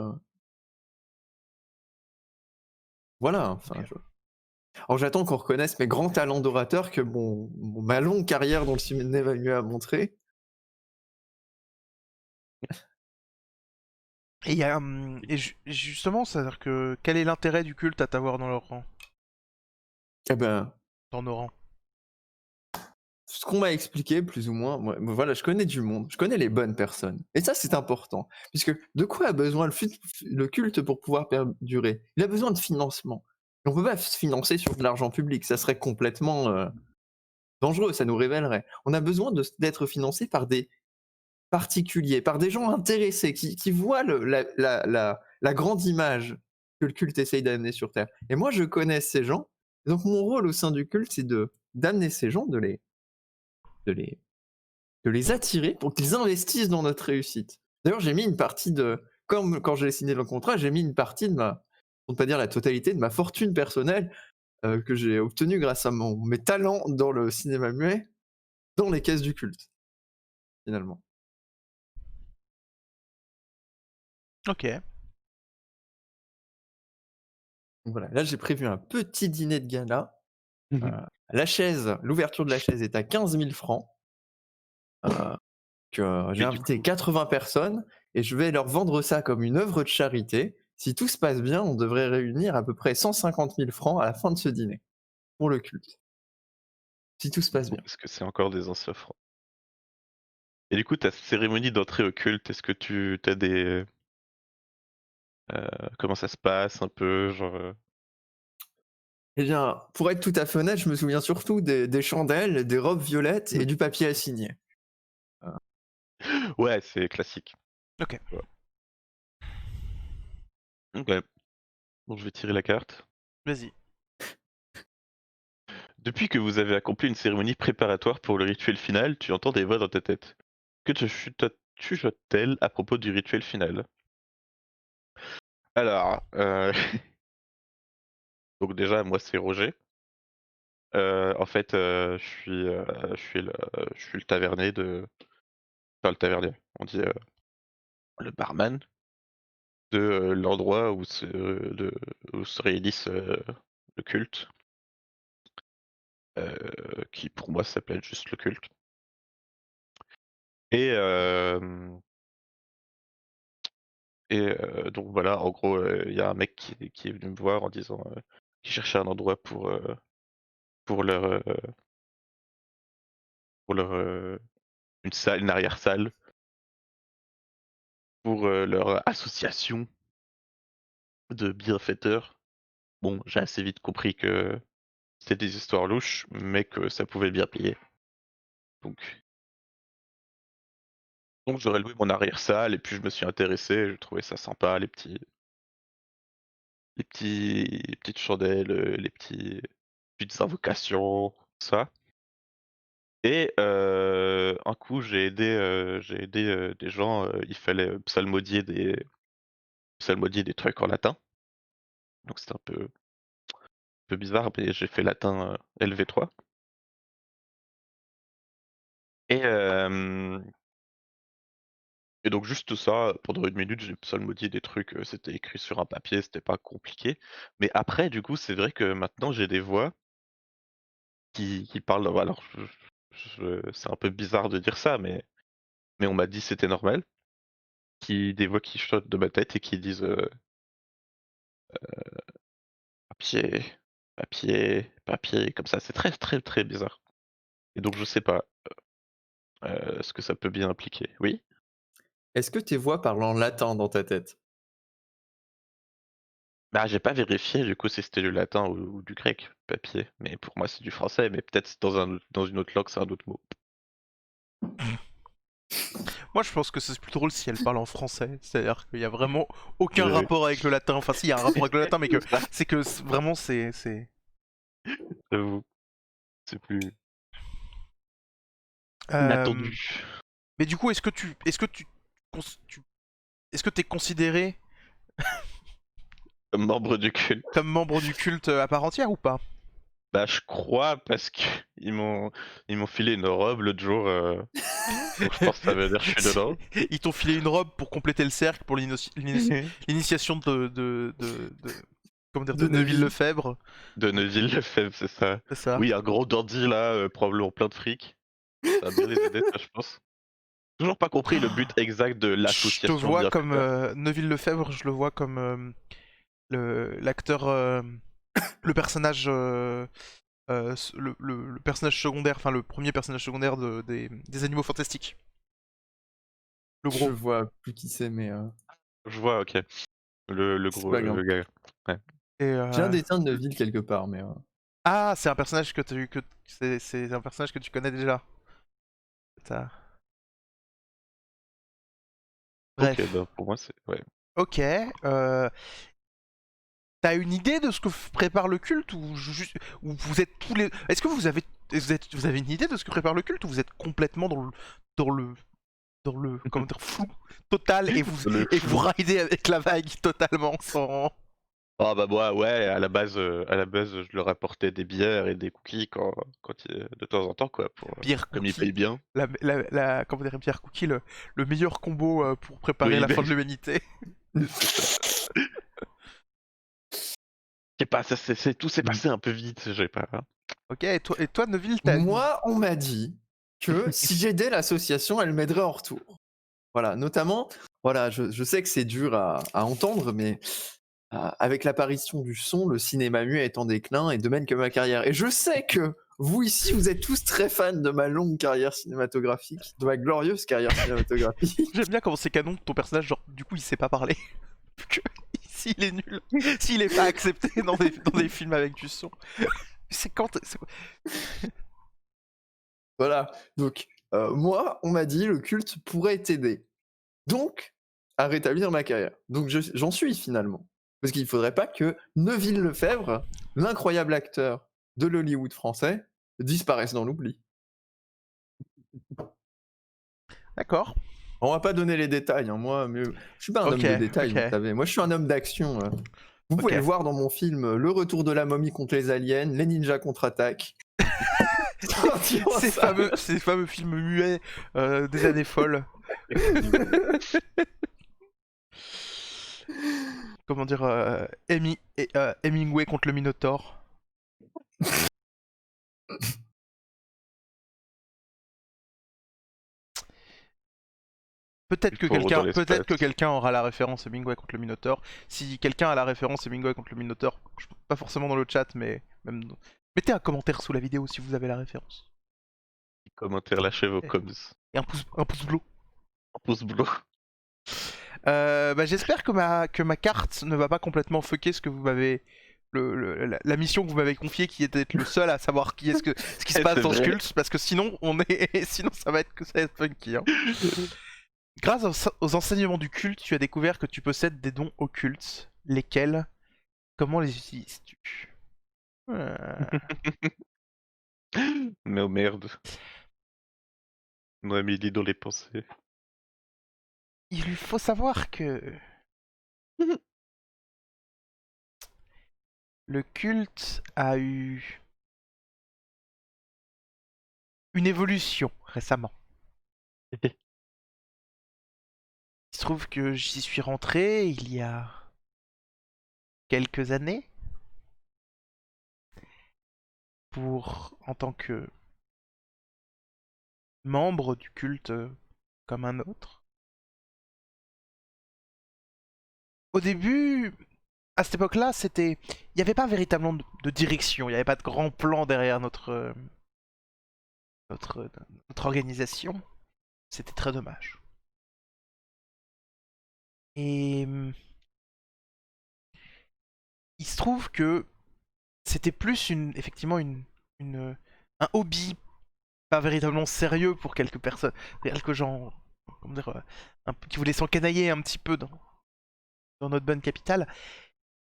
[SPEAKER 3] voilà, enfin
[SPEAKER 1] Ok.
[SPEAKER 3] alors j'attends qu'on reconnaisse mes grands talents d'orateur que ma longue carrière dans le cinéma muet a montré.
[SPEAKER 1] Et, justement, c'est-à-dire que quel est l'intérêt du culte à t'avoir dans leur rang?
[SPEAKER 3] Eh ben,
[SPEAKER 1] Dans nos rangs?
[SPEAKER 3] qu'on m'a expliqué, plus ou moins, voilà, je connais du monde, je connais les bonnes personnes. Et ça, c'est important. Puisque de quoi a besoin le culte pour pouvoir perdurer? Il a besoin de financement. On ne peut pas se financer sur de l'argent public, ça serait complètement dangereux, ça nous révélerait. On a besoin d'être financé par des particuliers, par des gens intéressés, qui voient la grande image que le culte essaye d'amener sur Terre. Et moi, je connais ces gens, donc mon rôle au sein du culte, c'est d'amener ces gens, de les attirer pour qu'ils investissent dans notre réussite. D'ailleurs, j'ai mis une partie comme quand j'ai signé le contrat, j'ai mis une partie pour ne pas dire la totalité, de ma fortune personnelle que j'ai obtenue grâce à mes talents dans le cinéma muet, dans les caisses du culte, finalement.
[SPEAKER 1] Ok.
[SPEAKER 3] Donc voilà, là j'ai prévu un petit dîner de gala. L'ouverture de la chaise est à 15 000 francs. J'ai
[SPEAKER 2] Mais du
[SPEAKER 3] invité
[SPEAKER 2] coup,
[SPEAKER 3] 80 personnes et je vais leur vendre ça comme une œuvre de charité. Si tout se passe bien, on devrait réunir à peu près 150 000 francs à la fin de ce dîner pour le culte. Si tout se passe bien.
[SPEAKER 2] est-ce que c'est encore des anciens francs? Et du coup, ta cérémonie d'entrée au culte, est-ce que tu as des... comment ça se passe un peu, genre...
[SPEAKER 3] Eh bien, pour être tout à fait honnête, je me souviens surtout des chandelles, des robes violettes et du papier à signer.
[SPEAKER 2] Ouais, c'est classique.
[SPEAKER 1] Ok.
[SPEAKER 2] Ouais. Ok. Bon, je vais tirer la carte.
[SPEAKER 1] Vas-y.
[SPEAKER 2] Depuis que vous avez accompli une cérémonie préparatoire pour le rituel final, tu entends des voix dans ta tête. Que te chuchotent-elles à propos du rituel final? Alors, donc déjà, moi c'est Roger. En fait, je suis le tavernier de... Enfin, le tavernier, on dit le barman de l'endroit où se réunissent le culte, qui pour moi s'appelle juste le culte. Et, donc voilà, en gros, il y a un mec qui est venu me voir en disant qu'il cherchait un endroit pour leur, euh, une salle, une arrière-salle, pour leur association de bienfaiteurs. Bon, j'ai assez vite compris que c'était des histoires louches, mais que ça pouvait bien payer. Donc, j'aurais loué mon arrière-salle et puis je me suis intéressé, je trouvais ça sympa, les petites chandelles, les petites invocations, tout ça. Et un coup, j'ai aidé des gens, il fallait psalmodier des trucs en latin. Donc c'était un peu bizarre, mais j'ai fait latin LV3. Et, et donc juste ça, pendant une minute, j'ai psalmodié des trucs, c'était écrit sur un papier, c'était pas compliqué. Mais après, du coup, c'est vrai que maintenant j'ai des voix qui parlent. Alors, c'est un peu bizarre de dire ça, mais on m'a dit c'était normal. Des voix qui chuchotent de ma tête et qui disent papier, papier, papier, comme ça. C'est très, très, très bizarre. Et donc, je sais pas ce que ça peut bien impliquer. Oui?
[SPEAKER 3] Est-ce que tes voix parlent en latin dans ta tête?
[SPEAKER 2] Bah, j'ai pas vérifié du coup si c'était du latin ou du grec, papier. Mais pour moi, c'est du français, mais peut-être dans une autre langue, c'est un autre mot.
[SPEAKER 1] Moi, je pense que c'est plus drôle si elle parle en français. C'est-à-dire qu'il y a vraiment aucun
[SPEAKER 2] Oui,
[SPEAKER 1] rapport avec le latin. Enfin, si, il y a un rapport avec le latin, mais que
[SPEAKER 2] oui.
[SPEAKER 1] c'est que vraiment, c'est.
[SPEAKER 2] J'avoue, c'est plus
[SPEAKER 1] Euh,
[SPEAKER 2] inattendu.
[SPEAKER 1] Mais du coup, cons- tu- est-ce que t'es considéré
[SPEAKER 2] Comme membre du culte.
[SPEAKER 1] comme membre du culte à part entière ou pas?
[SPEAKER 2] Bah, je crois parce que ils m'ont filé une robe l'autre jour, donc je pense que ça veut dire que je suis dedans.
[SPEAKER 1] Ils t'ont filé une robe pour compléter le cercle pour l'initiation comment dire,
[SPEAKER 3] De
[SPEAKER 1] de
[SPEAKER 3] Neuville.
[SPEAKER 1] Neuville-Lefebvre.
[SPEAKER 2] De Neuville-Lefebvre, c'est ça.
[SPEAKER 1] C'est ça.
[SPEAKER 2] Oui, un gros dandy là, probablement plein de fric. Ça va bien les aider, ça, je pense. Toujours pas compris le but exact de
[SPEAKER 1] Je te
[SPEAKER 2] l'association
[SPEAKER 1] vois comme
[SPEAKER 2] bienfaiteur.
[SPEAKER 1] Neuville-Lefebvre, je le vois comme l'acteur, le personnage le personnage secondaire, enfin le premier personnage secondaire des Animaux Fantastiques. Le
[SPEAKER 3] Je
[SPEAKER 1] gros.
[SPEAKER 3] vois plus qui c'est, mais
[SPEAKER 2] Je vois, ok. Le
[SPEAKER 3] c'est
[SPEAKER 2] gros
[SPEAKER 3] pas grave.
[SPEAKER 2] gars. Ouais.
[SPEAKER 1] Et,
[SPEAKER 3] J'ai un dessin de Neville quelque part, mais
[SPEAKER 1] Ah, c'est un personnage c'est un personnage que tu connais déjà. T'as-
[SPEAKER 2] Ok,
[SPEAKER 1] Bref.
[SPEAKER 2] bah pour moi c'est. Ouais.
[SPEAKER 1] Ok. T'as une idée de ce que prépare le culte ou vous êtes tous les. Est-ce que vous avez une idée de ce que prépare le culte ou vous êtes complètement dans le comment dire flou total et
[SPEAKER 2] Le
[SPEAKER 1] vous
[SPEAKER 2] flou.
[SPEAKER 1] ridez avec la vague totalement sans.
[SPEAKER 2] Ah bah moi, ouais, à la base, je leur apportais des bières et des cookies de temps en temps, quoi,
[SPEAKER 1] Pierre
[SPEAKER 2] comme ils
[SPEAKER 1] Cookie.
[SPEAKER 2] payent bien.
[SPEAKER 1] Comment dire, Pierre Cookie, le meilleur combo pour préparer
[SPEAKER 2] Oui,
[SPEAKER 1] la fin
[SPEAKER 2] mais
[SPEAKER 1] de l'humanité.
[SPEAKER 2] c'est ça. Je sais pas, tout s'est passé un peu vite, je sais pas.
[SPEAKER 1] Ok, et toi Neville,
[SPEAKER 3] moi, on m'a dit que si j'aidais l'association, elle m'aiderait en retour. Voilà, notamment, voilà, je sais que c'est dur à entendre, mais avec l'apparition du son, le cinéma muet est en déclin, et de même que ma carrière. Et je sais que vous ici, vous êtes tous très fans de ma longue carrière cinématographique, de ma glorieuse carrière cinématographique.
[SPEAKER 1] j'aime bien comment c'est canon, ton personnage, genre, du coup, il sait pas parler. Que s'il est nul, s'il est pas accepté dans des films avec du son. C'est quand.
[SPEAKER 3] Voilà, donc moi, on m'a dit le culte pourrait t'aider. Donc, à rétablir ma carrière. Donc j'en suis finalement. Parce qu'il ne faudrait pas que Neville Lefebvre, l'incroyable acteur de l'Hollywood français, disparaisse dans l'oubli.
[SPEAKER 1] D'accord.
[SPEAKER 3] On va pas donner les détails, hein. Moi, mais je suis pas un
[SPEAKER 1] Ok,
[SPEAKER 3] homme de détails,
[SPEAKER 1] ok,
[SPEAKER 3] vous savez. Moi, je suis un homme d'action. Vous pouvez
[SPEAKER 1] ok.
[SPEAKER 3] le voir dans mon film Le Retour de la momie contre les aliens, les ninjas contre-attaquent.
[SPEAKER 1] Ces fameux films muets des années folles. Comment dire, Hemingway contre le Minotaur.
[SPEAKER 2] Il faut dans l'espace.
[SPEAKER 1] Peut-être que quelqu'un aura la référence Hemingway contre le Minotaur. Si quelqu'un a la référence Hemingway contre le Minotaur, pas forcément dans le chat, mais même mettez un commentaire sous la vidéo si vous avez la référence.
[SPEAKER 2] Commentaire, lâchez vos
[SPEAKER 1] Et
[SPEAKER 2] coms.
[SPEAKER 1] un pouce bleu.
[SPEAKER 2] Un pouce bleu.
[SPEAKER 1] Bah, j'espère que ma carte ne va pas complètement fucker ce que vous m'avez. La mission que vous m'avez confiée, qui est d'être le seul à savoir ce qui se passe
[SPEAKER 2] C'est
[SPEAKER 1] dans ce
[SPEAKER 2] vrai.
[SPEAKER 1] culte, parce que sinon sinon ça va être funky. Hein. Grâce aux enseignements du culte, tu as découvert que tu possèdes des dons occultes. Lesquels? Comment les utilises-tu?
[SPEAKER 2] Mais oh merde. On a mis dans les pensées.
[SPEAKER 1] Il lui faut savoir que le culte a eu une évolution récemment. Il se trouve que j'y suis rentré il y a quelques années en tant que membre du culte comme un autre. Au début, à cette époque-là, il n'y avait pas véritablement de direction, il n'y avait pas de grand plan derrière notre, notre organisation. C'était très dommage. Et il se trouve que c'était plus effectivement un hobby, pas véritablement sérieux pour quelques personnes, quelques gens, comment dire, qui voulaient s'encanailler un petit peu dans notre bonne capitale.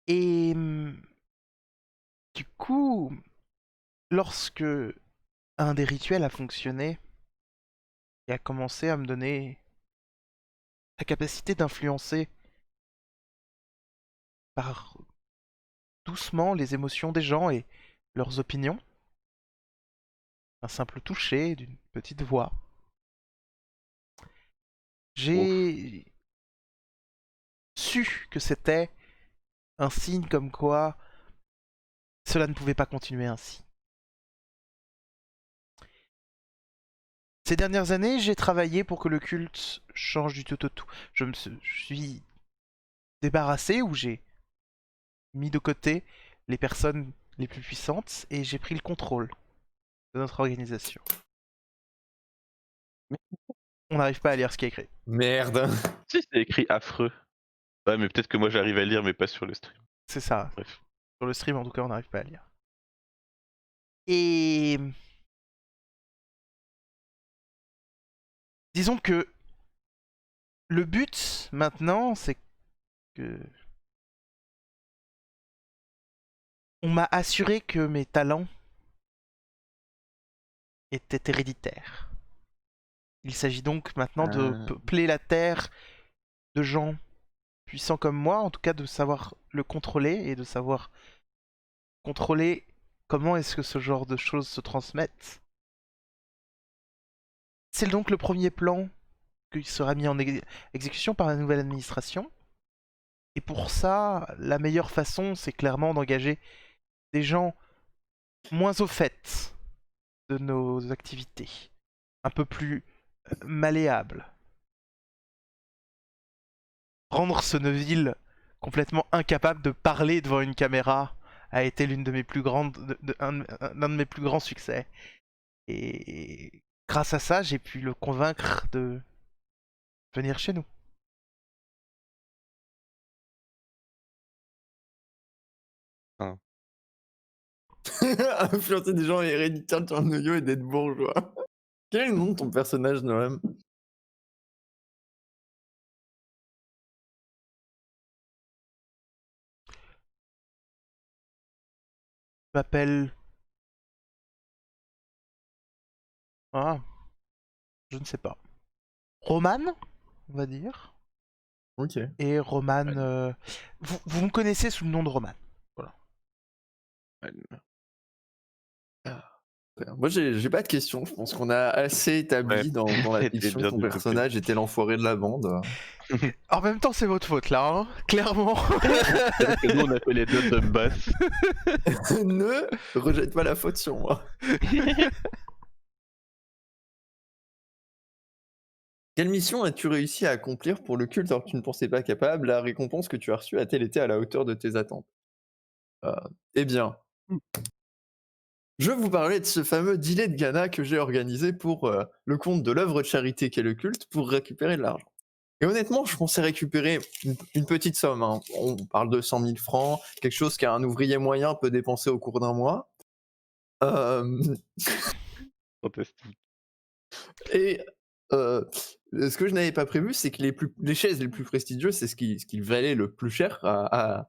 [SPEAKER 1] Et du coup, lorsque un des rituels a fonctionné et a commencé à me donner la capacité d'influencer par doucement les émotions des gens et leurs opinions, un simple toucher d'une petite voix,
[SPEAKER 2] Ouf.
[SPEAKER 1] j'ai su que c'était un signe comme quoi cela ne pouvait pas continuer ainsi. Ces dernières années, j'ai travaillé pour que le culte change du tout au tout. Je suis débarrassé ou j'ai mis de côté les personnes les plus puissantes et j'ai pris le contrôle de notre organisation. On n'arrive pas à lire ce qui est écrit.
[SPEAKER 3] Merde.
[SPEAKER 2] Si, c'est écrit affreux. Ouais, mais peut-être que moi j'arrive à lire, mais pas sur le stream.
[SPEAKER 1] C'est ça.
[SPEAKER 2] Bref.
[SPEAKER 1] Sur le stream, en tout cas, on n'arrive pas à lire. Et disons que le but maintenant, c'est que on m'a assuré que mes talents étaient héréditaires. Il s'agit donc maintenant de peupler la terre de gens puissants comme moi, en tout cas de savoir le contrôler et de savoir contrôler comment est-ce que ce genre de choses se transmettent. C'est donc le premier plan qui sera mis en exécution par la nouvelle administration. Et pour ça, la meilleure façon, c'est clairement d'engager des gens moins au fait de nos activités, un peu plus malléables. Rendre ce Neuville complètement incapable de parler devant une caméra a été l'une de mes plus grandes, l'un de mes plus grands succès. Et grâce à ça, j'ai pu le convaincre de venir chez nous.
[SPEAKER 3] Influencer des gens héréditaires de ton yo et d'être bourgeois. Quel est le nom de ton personnage, Noam?
[SPEAKER 1] Je m'appelle... Ah, je ne sais pas. Roman, on va dire.
[SPEAKER 3] Ok.
[SPEAKER 1] Et Roman... Vous me connaissez sous le nom de Roman. Voilà.
[SPEAKER 3] Moi, j'ai pas de questions. Je pense qu'on a assez établi dans la
[SPEAKER 2] C'était
[SPEAKER 3] fiction
[SPEAKER 2] bien
[SPEAKER 3] que ton
[SPEAKER 2] développé.
[SPEAKER 3] personnage était l'enfoiré de la bande.
[SPEAKER 1] En même temps, c'est votre faute là, hein, clairement.
[SPEAKER 2] C'est-à-dire que nous on a fait les deux de basse.
[SPEAKER 3] Ne rejette pas la faute sur moi. Quelle mission as-tu réussi à accomplir pour le culte alors que tu ne pensais pas capable? La récompense que tu as reçue a-t-elle été à la hauteur de tes attentes? Eh bien, je vais vous parler de ce fameux dîner de gala que j'ai organisé pour le compte de l'œuvre de charité qu'est le culte pour récupérer de l'argent. Et honnêtement, je pensais récupérer une petite somme, hein. On parle de 100 000 francs, quelque chose qu'un ouvrier moyen peut dépenser au cours d'un mois.
[SPEAKER 2] Fantastique.
[SPEAKER 3] Et ce que je n'avais pas prévu, c'est que les chaises les plus prestigieuses, c'est ce qui valait le plus cher à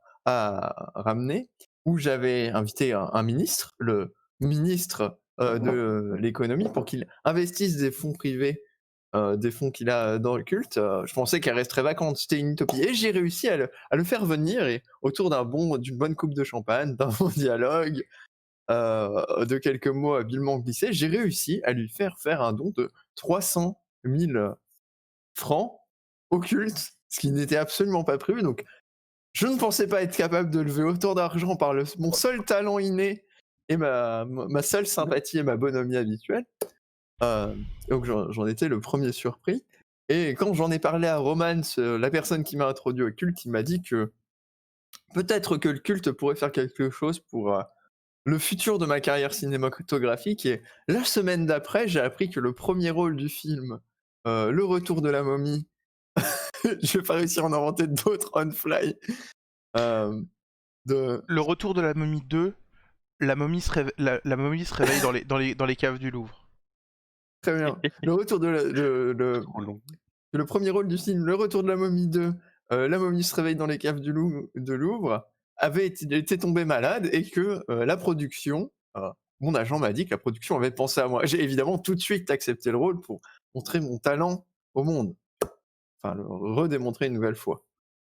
[SPEAKER 3] ramener, où j'avais invité un ministre, le ministre de l'économie, pour qu'il investisse des fonds privés, des fonds qu'il a dans le culte. Je pensais qu'elle resterait vacante, c'était une utopie. Et j'ai réussi à le faire venir, et autour d'une bonne coupe de champagne, d'un bon dialogue, de quelques mots habilement glissés, j'ai réussi à lui faire un don de 300 000 francs au culte, ce qui n'était absolument pas prévu. Donc, je ne pensais pas être capable de lever autant d'argent par mon seul talent inné et ma seule sympathie et ma bonhomie habituelle. Donc, j'en étais le premier surpris. Et quand j'en ai parlé à Roman, la personne qui m'a introduit au culte, il m'a dit que peut-être que le culte pourrait faire quelque chose pour le futur de ma carrière cinématographique. Et la semaine d'après, j'ai appris que le premier rôle du film, Le Retour de la momie, je vais pas réussir à en inventer d'autres on fly.
[SPEAKER 1] Le retour de la momie 2, la momie se réveille dans les caves du Louvre.
[SPEAKER 3] Très bien. Le retour
[SPEAKER 2] Trop long.
[SPEAKER 3] le premier rôle du film, Le Retour de la momie 2, la momie se réveille dans les caves de Louvre, avait été tombé malade, et que la production, mon agent m'a dit que la production avait pensé à moi. J'ai évidemment tout de suite accepté le rôle pour montrer mon talent au monde. Enfin, le redémontrer une nouvelle fois.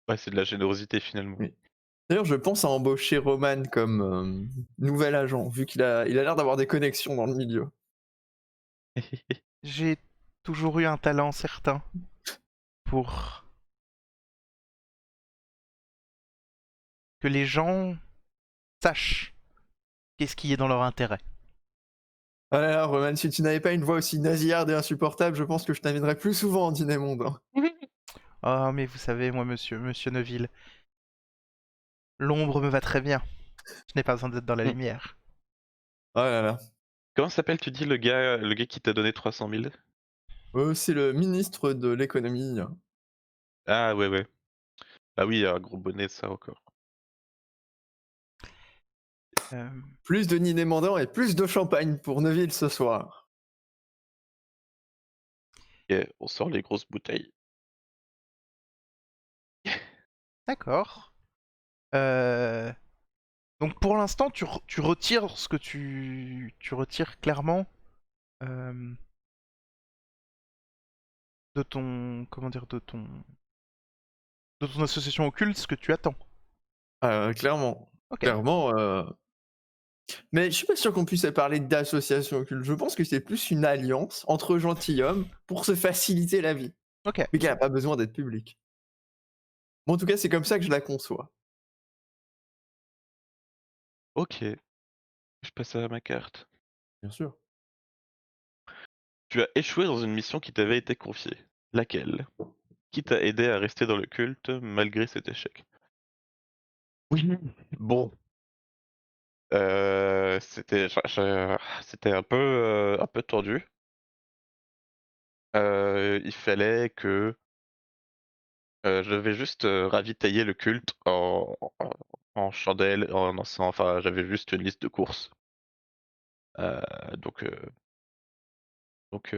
[SPEAKER 2] Ouais, c'est de la générosité finalement.
[SPEAKER 3] Oui. D'ailleurs, je pense à embaucher Roman comme nouvel agent, vu qu'il a l'air d'avoir des connexions dans le milieu.
[SPEAKER 1] J'ai toujours eu un talent certain pour que les gens sachent qu'est-ce qui est dans leur intérêt.
[SPEAKER 3] Ah là là, Roman, si tu n'avais pas une voix aussi nasillarde et insupportable, je pense que je t'inviterais plus souvent en dîner mondain.
[SPEAKER 1] Oh, mais vous savez, moi, monsieur Neuville, l'ombre me va très bien. Je n'ai pas besoin d'être dans la
[SPEAKER 2] Mm.
[SPEAKER 1] lumière.
[SPEAKER 3] Oh là là.
[SPEAKER 2] Comment s'appelle, tu dis, le gars qui t'a donné 300 000?
[SPEAKER 3] C'est le ministre de l'économie.
[SPEAKER 2] Ah ouais, ouais. Ah oui, un gros bonnet, ça encore.
[SPEAKER 1] Euh,
[SPEAKER 3] Plus de Ninet Mandant et plus de champagne pour Neuville ce soir.
[SPEAKER 2] Ok, on sort les grosses bouteilles.
[SPEAKER 1] D'accord. Euh, Donc pour l'instant, tu retires ce que tu retires clairement euh, de ton comment dire de ton association occulte ce que tu attends.
[SPEAKER 3] Clairement.
[SPEAKER 1] Ok.
[SPEAKER 3] Clairement. Mais je suis pas sûr qu'on puisse parler d'association occulte. Je pense que c'est plus une alliance entre gentilshommes pour se faciliter la vie.
[SPEAKER 1] Ok.
[SPEAKER 3] Mais qui n'a pas besoin d'être publique. Bon, en tout cas, c'est comme ça que je la conçois.
[SPEAKER 2] Ok, je passe à ma carte.
[SPEAKER 3] Bien sûr.
[SPEAKER 2] Tu as échoué dans une mission qui t'avait été confiée. Laquelle? Qui t'a aidé à rester dans le culte malgré cet échec? Oui. Bon, c'était un peu tendu. Il fallait que je devais juste ravitailler le culte en chandelles, en encens. Enfin, j'avais juste une liste de courses. Euh, donc, euh, donc,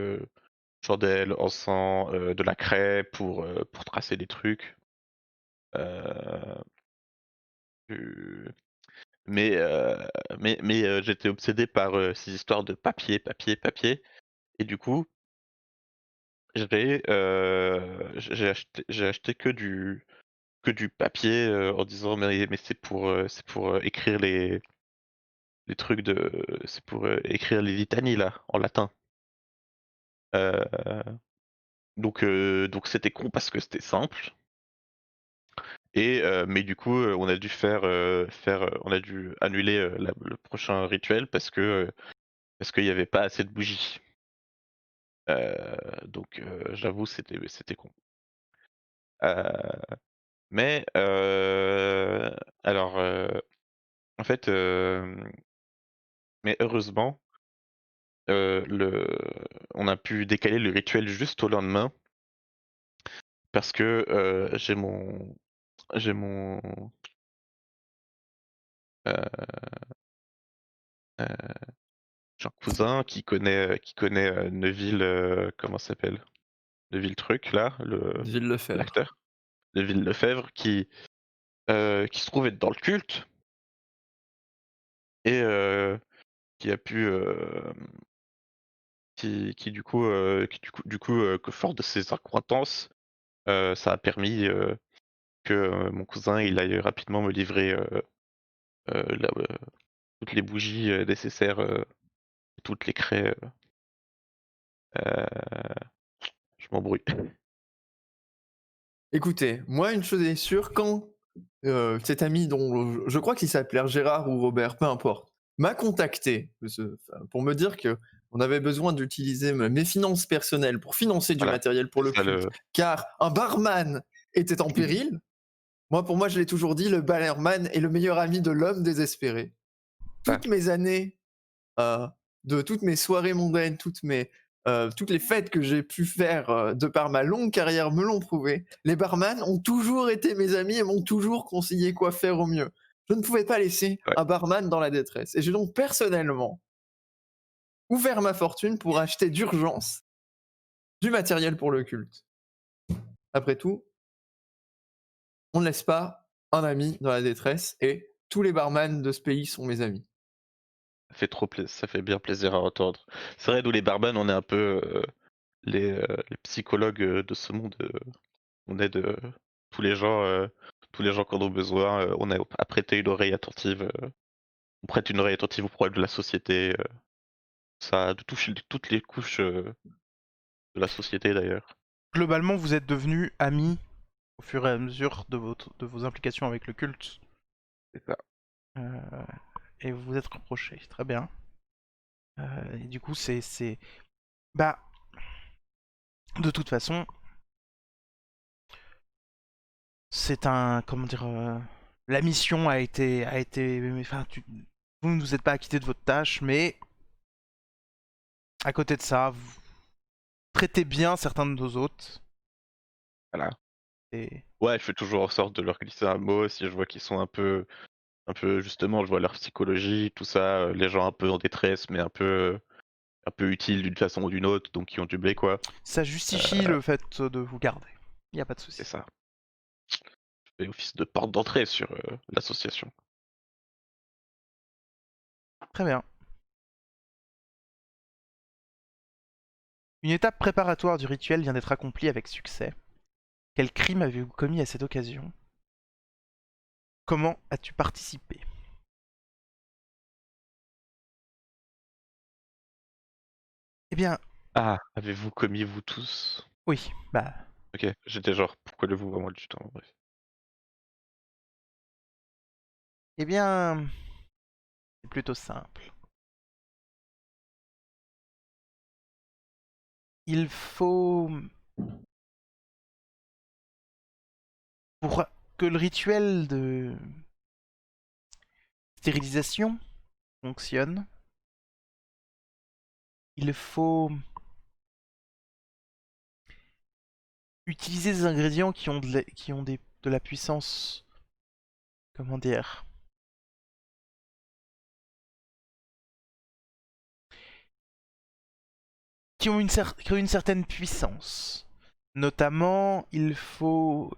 [SPEAKER 2] chandelles, encens, de la craie pour tracer des trucs. Euh, du- Mais, j'étais obsédé par ces histoires de papier, papier, papier. Et du coup, j'ai acheté que du papier en disant mais c'est pour écrire les trucs de. C'est pour écrire les litanies là, en latin. Euh, donc c'était con parce que c'était simple. Mais du coup, on a dû annuler le prochain rituel parce qu'il n'y avait pas assez de bougies. J'avoue, c'était con. Euh, mais alors, en fait, mais heureusement, le on a pu décaler le rituel juste au lendemain parce que, j'ai mon, heu heu, j'ai un cousin qui connaît Neuville, comment ça s'appelle? Neuville truc là,
[SPEAKER 3] Ville-Lefebvre.
[SPEAKER 2] l'acteur, Neuville Lefebvre qui se trouve être dans le culte et qui a pu, que fort de ses accointances, ça a permis, que, mon cousin il aille rapidement me livrer, la toutes les bougies, nécessaires, toutes les craies, je m'embrouille.
[SPEAKER 3] Écoutez, moi, une chose est sûre, quand cet ami dont je crois qu'il s'appelait Gérard ou Robert, peu importe, m'a contacté pour me dire que on avait besoin d'utiliser mes finances personnelles pour financer du
[SPEAKER 2] Voilà,
[SPEAKER 3] matériel pour
[SPEAKER 2] c'est
[SPEAKER 3] le
[SPEAKER 2] ça
[SPEAKER 3] culte, car un barman était en péril. Moi, pour moi, je l'ai toujours dit, le barman est le meilleur ami de l'homme désespéré.
[SPEAKER 2] bah,
[SPEAKER 3] Toutes mes années, euh, de toutes mes soirées mondaines, toutes les fêtes que j'ai pu faire de par ma longue carrière me l'ont prouvé. Les barman ont toujours été mes amis et m'ont toujours conseillé quoi faire au mieux. Je ne pouvais pas laisser
[SPEAKER 2] ouais,
[SPEAKER 3] un barman dans la détresse. Et j'ai donc personnellement ouvert ma fortune pour acheter d'urgence du matériel pour le culte. Après tout, on ne laisse pas un ami dans la détresse et tous les barman de ce pays sont mes amis.
[SPEAKER 2] ça fait bien plaisir à entendre. C'est vrai, nous les barman, on est un peu, les psychologues, de ce monde, on aide, tous les gens qui en ont besoin, on est à prêter une oreille attentive, on prête une oreille attentive aux problèmes de la société, ça touche toutes les couches, de la société d'ailleurs.
[SPEAKER 1] Globalement, vous êtes devenus amis au fur et à mesure de vos implications avec le culte
[SPEAKER 2] C'est ça.
[SPEAKER 1] euh, et vous vous êtes rapprochés. Très bien. Et du coup, bah, de toute façon, c'est un comment dire la mission a été, enfin, vous ne vous êtes pas acquitté de votre tâche, mais à côté de ça, vous traitez bien certains de nos hôtes.
[SPEAKER 2] Voilà.
[SPEAKER 1] Et
[SPEAKER 2] Ouais, je fais toujours en sorte de leur glisser un mot si je vois qu'ils sont un peu justement, je vois leur psychologie, tout ça, les gens un peu en détresse, mais un peu utiles d'une façon ou d'une autre, donc qui ont du blé quoi.
[SPEAKER 1] ça justifie le fait de vous garder. Il n'y a pas de
[SPEAKER 2] C'est
[SPEAKER 1] souci.
[SPEAKER 2] ça. Je fais office de porte d'entrée sur l'association.
[SPEAKER 1] Très bien. Une étape préparatoire du rituel vient d'être accomplie avec succès. Quel crime avez-vous commis à cette occasion? Comment as-tu participé? Eh bien,
[SPEAKER 2] Ah, avez-vous commis vous tous?
[SPEAKER 1] oui, bah,
[SPEAKER 2] Ok, j'étais genre, pourquoi le vous vraiment du temps, bref.
[SPEAKER 1] eh bien, c'est plutôt simple. Il faut, pour que le rituel de stérilisation fonctionne, il faut utiliser des ingrédients qui ont de la puissance, comment dire, qui ont une certaine puissance. Notamment, il faut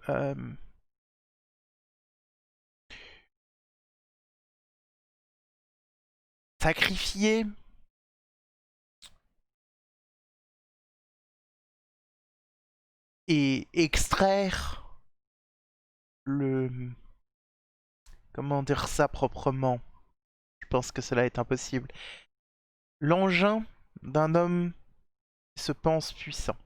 [SPEAKER 1] sacrifier et extraire le... Comment dire ça proprement? Je pense que cela est impossible. L'engin d'un homme qui se pense puissant.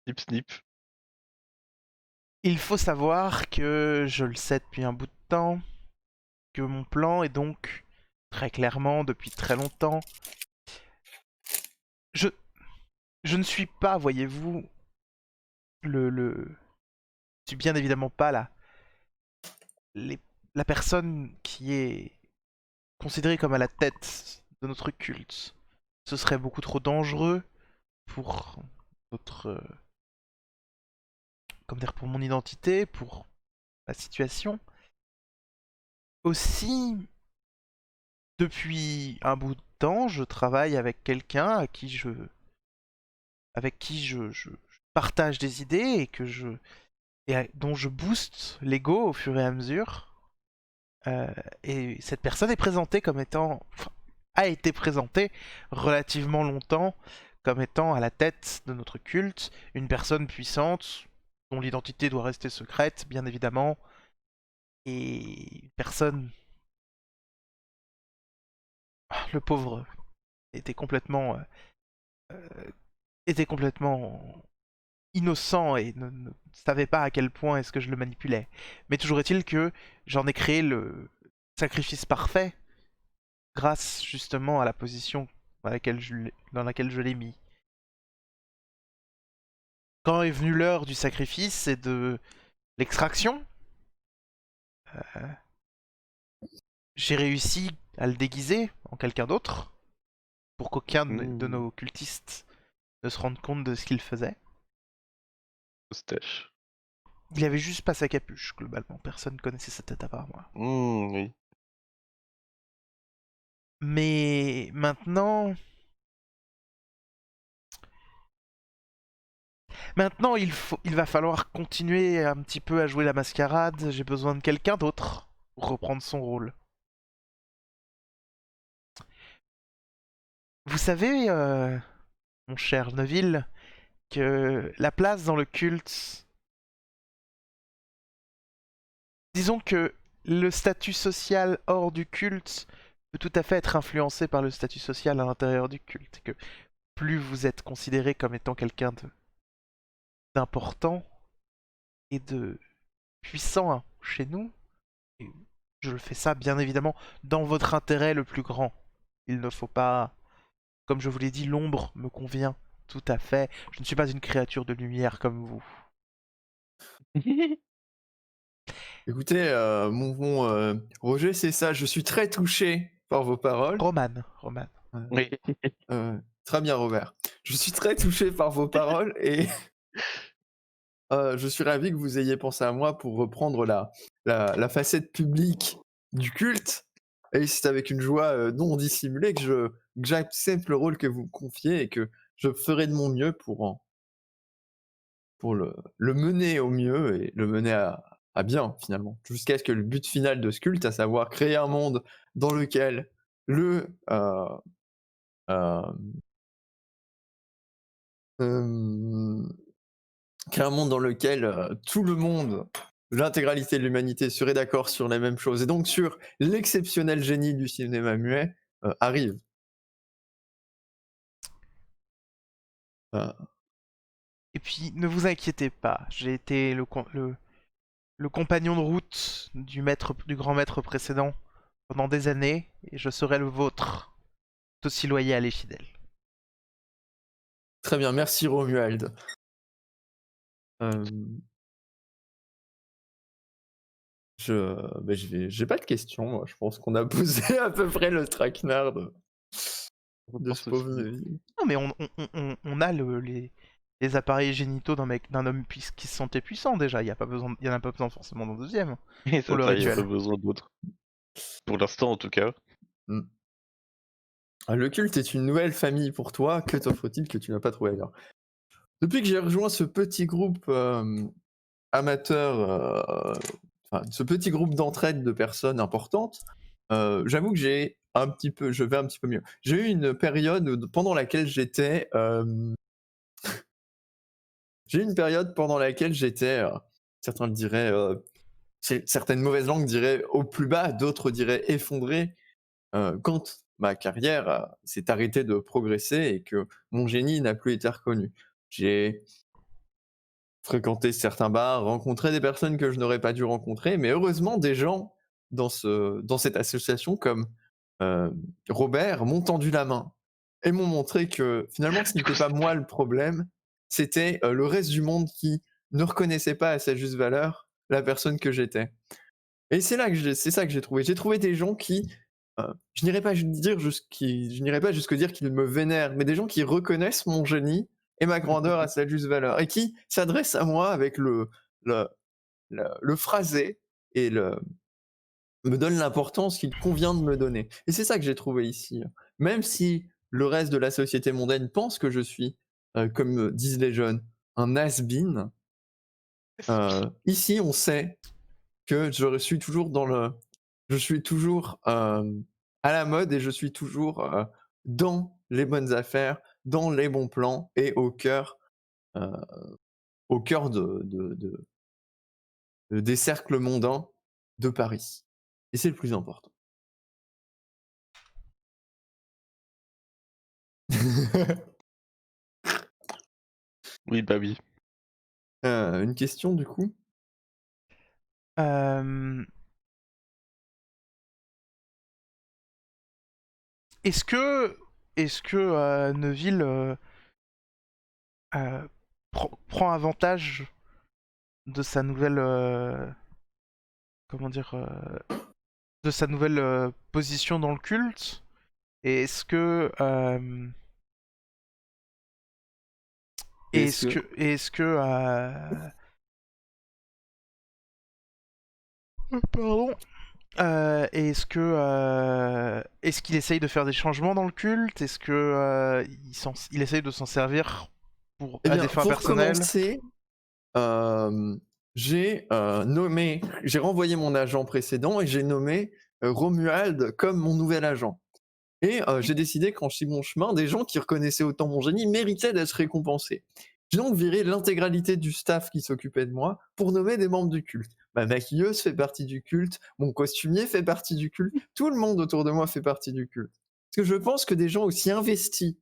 [SPEAKER 2] Snip snip.
[SPEAKER 1] Il faut savoir que je le sais depuis un bout de temps, que mon plan est donc très clairement depuis très longtemps. Je, je ne suis pas, voyez-vous, je suis bien évidemment pas les- la personne qui est considérée comme à la tête de notre culte. Ce serait beaucoup trop dangereux pour notre, comment dire, pour mon identité, pour la situation. Aussi, depuis un bout de temps, je travaille avec quelqu'un avec qui je partage des idées et dont je booste l'ego au fur et à mesure. Euh, et cette personne est présentée comme étant, enfin, a été présentée relativement longtemps comme étant à la tête de notre culte, une personne puissante dont l'identité doit rester secrète, bien évidemment, et une personne, le pauvre, était complètement, était complètement innocent et ne savait pas à quel point est-ce que je le manipulais. Mais toujours est-il que j'en ai créé le sacrifice parfait grâce justement à la position dans laquelle je l'ai mis. Quand est venue l'heure du sacrifice et de l'extraction, euh, j'ai réussi à le déguiser en quelqu'un d'autre pour qu'aucun de
[SPEAKER 2] Mmh,
[SPEAKER 1] nos cultistes ne se rende compte de ce qu'il faisait.
[SPEAKER 2] moustache.
[SPEAKER 1] Il avait juste pas sa capuche, globalement. Personne connaissait sa tête à part moi.
[SPEAKER 2] Oui.
[SPEAKER 1] Mais maintenant, il va falloir continuer un petit peu à jouer la mascarade. J'ai besoin de quelqu'un d'autre pour reprendre son rôle. Vous savez, mon cher Neville, que la place dans le culte, disons que le statut social hors du culte peut tout à fait être influencé par le statut social à l'intérieur du culte. Que plus vous êtes considéré comme étant quelqu'un d'important et de puissant hein, chez nous, et je le fais ça bien évidemment dans votre intérêt le plus grand. Il ne faut pas, comme je vous l'ai dit, l'ombre me convient tout à fait. Je ne suis pas une créature de lumière comme vous.
[SPEAKER 3] Écoutez, Roger, c'est ça, je suis très touché par vos paroles.
[SPEAKER 1] Roman.
[SPEAKER 2] Oui.
[SPEAKER 3] Très bien, Robert. Je suis très touché par vos paroles et je suis ravi que vous ayez pensé à moi pour reprendre la facette publique du culte. Et c'est avec une joie non dissimulée que j'accepte le rôle que vous me confiez et que je ferai de mon mieux pour le mener au mieux et le mener à bien, finalement. Jusqu'à ce que le but final de ce culte, à savoir créer un monde dans lequel le. Euh, euh, créer un monde dans lequel tout le monde, l'intégralité de l'humanité serait d'accord sur les mêmes choses et donc sur l'exceptionnel génie du cinéma muet arrive. Euh,
[SPEAKER 1] Et puis, ne vous inquiétez pas, j'ai été le compagnon de route du grand maître précédent pendant des années, et je serai le vôtre, tout aussi loyal et fidèle.
[SPEAKER 3] Très bien, merci Romuald. J'ai pas de questions, moi. Je pense qu'on a posé à peu près le traquenard de ce pauvre Neville.
[SPEAKER 1] Non, mais on a les appareils génitaux d'un homme qui se sentait puissant déjà. Il y en a pas besoin forcément d'un deuxième
[SPEAKER 2] Et
[SPEAKER 1] pour le
[SPEAKER 2] ça, il n'y a pas
[SPEAKER 1] rituel.
[SPEAKER 2] besoin d'autre. Pour l'instant, en tout cas.
[SPEAKER 3] Le culte est une nouvelle famille pour toi. Que t'offre-t-il que tu n'as pas trouvé ailleurs? Depuis que j'ai rejoint ce petit groupe amateur, ce petit groupe d'entraide de personnes importantes, j'avoue que je vais un petit peu mieux. J'ai eu une période pendant laquelle j'étais, certains le diraient, certaines mauvaises langues diraient au plus bas, d'autres diraient effondré, quand ma carrière s'est arrêtée de progresser et que mon génie n'a plus été reconnu. J'ai fréquenté certains bars, rencontré des personnes que je n'aurais pas dû rencontrer, mais heureusement des gens dans cette association comme Robert m'ont tendu la main et m'ont montré que finalement ce n'était pas moi le problème, c'était le reste du monde qui ne reconnaissait pas à sa juste valeur la personne que j'étais. Et c'est ça que j'ai trouvé. J'ai trouvé des gens qui, je n'irais pas jusque dire qu'ils me vénèrent, mais des gens qui reconnaissent mon génie et ma grandeur à sa juste valeur, et qui s'adressent à moi avec le phrasé et me donnent l'importance qu'il convient de me donner. Et c'est ça que j'ai trouvé ici. Même si le reste de la société mondaine pense que je suis, comme disent les jeunes, un has-been, ici on sait que je suis toujours à la mode et je suis toujours dans les bonnes affaires, dans les bons plans et au cœur euh, des cercles mondains de Paris. Et c'est le plus important.
[SPEAKER 2] Oui, bah oui.
[SPEAKER 3] Une question du coup?
[SPEAKER 1] Est-ce que Neville prend avantage de sa nouvelle comment dire de sa nouvelle position dans le culte? Et est-ce que pardon. Est-ce qu'il essaye de faire des changements dans le culte? Est-ce que il essaye de s'en servir
[SPEAKER 3] Eh
[SPEAKER 1] à
[SPEAKER 3] bien,
[SPEAKER 1] des fins
[SPEAKER 3] pour
[SPEAKER 1] personnelles?
[SPEAKER 3] commencer, j'ai renvoyé mon agent précédent et j'ai nommé Romuald comme mon nouvel agent. Et j'ai décidé qu'en suivant mon chemin, des gens qui reconnaissaient autant mon génie méritaient d'être récompensés. J'ai donc viré l'intégralité du staff qui s'occupait de moi pour nommer des membres du culte. Ma maquilleuse fait partie du culte, mon costumier fait partie du culte, tout le monde autour de moi fait partie du culte. Parce que je pense que des gens aussi investis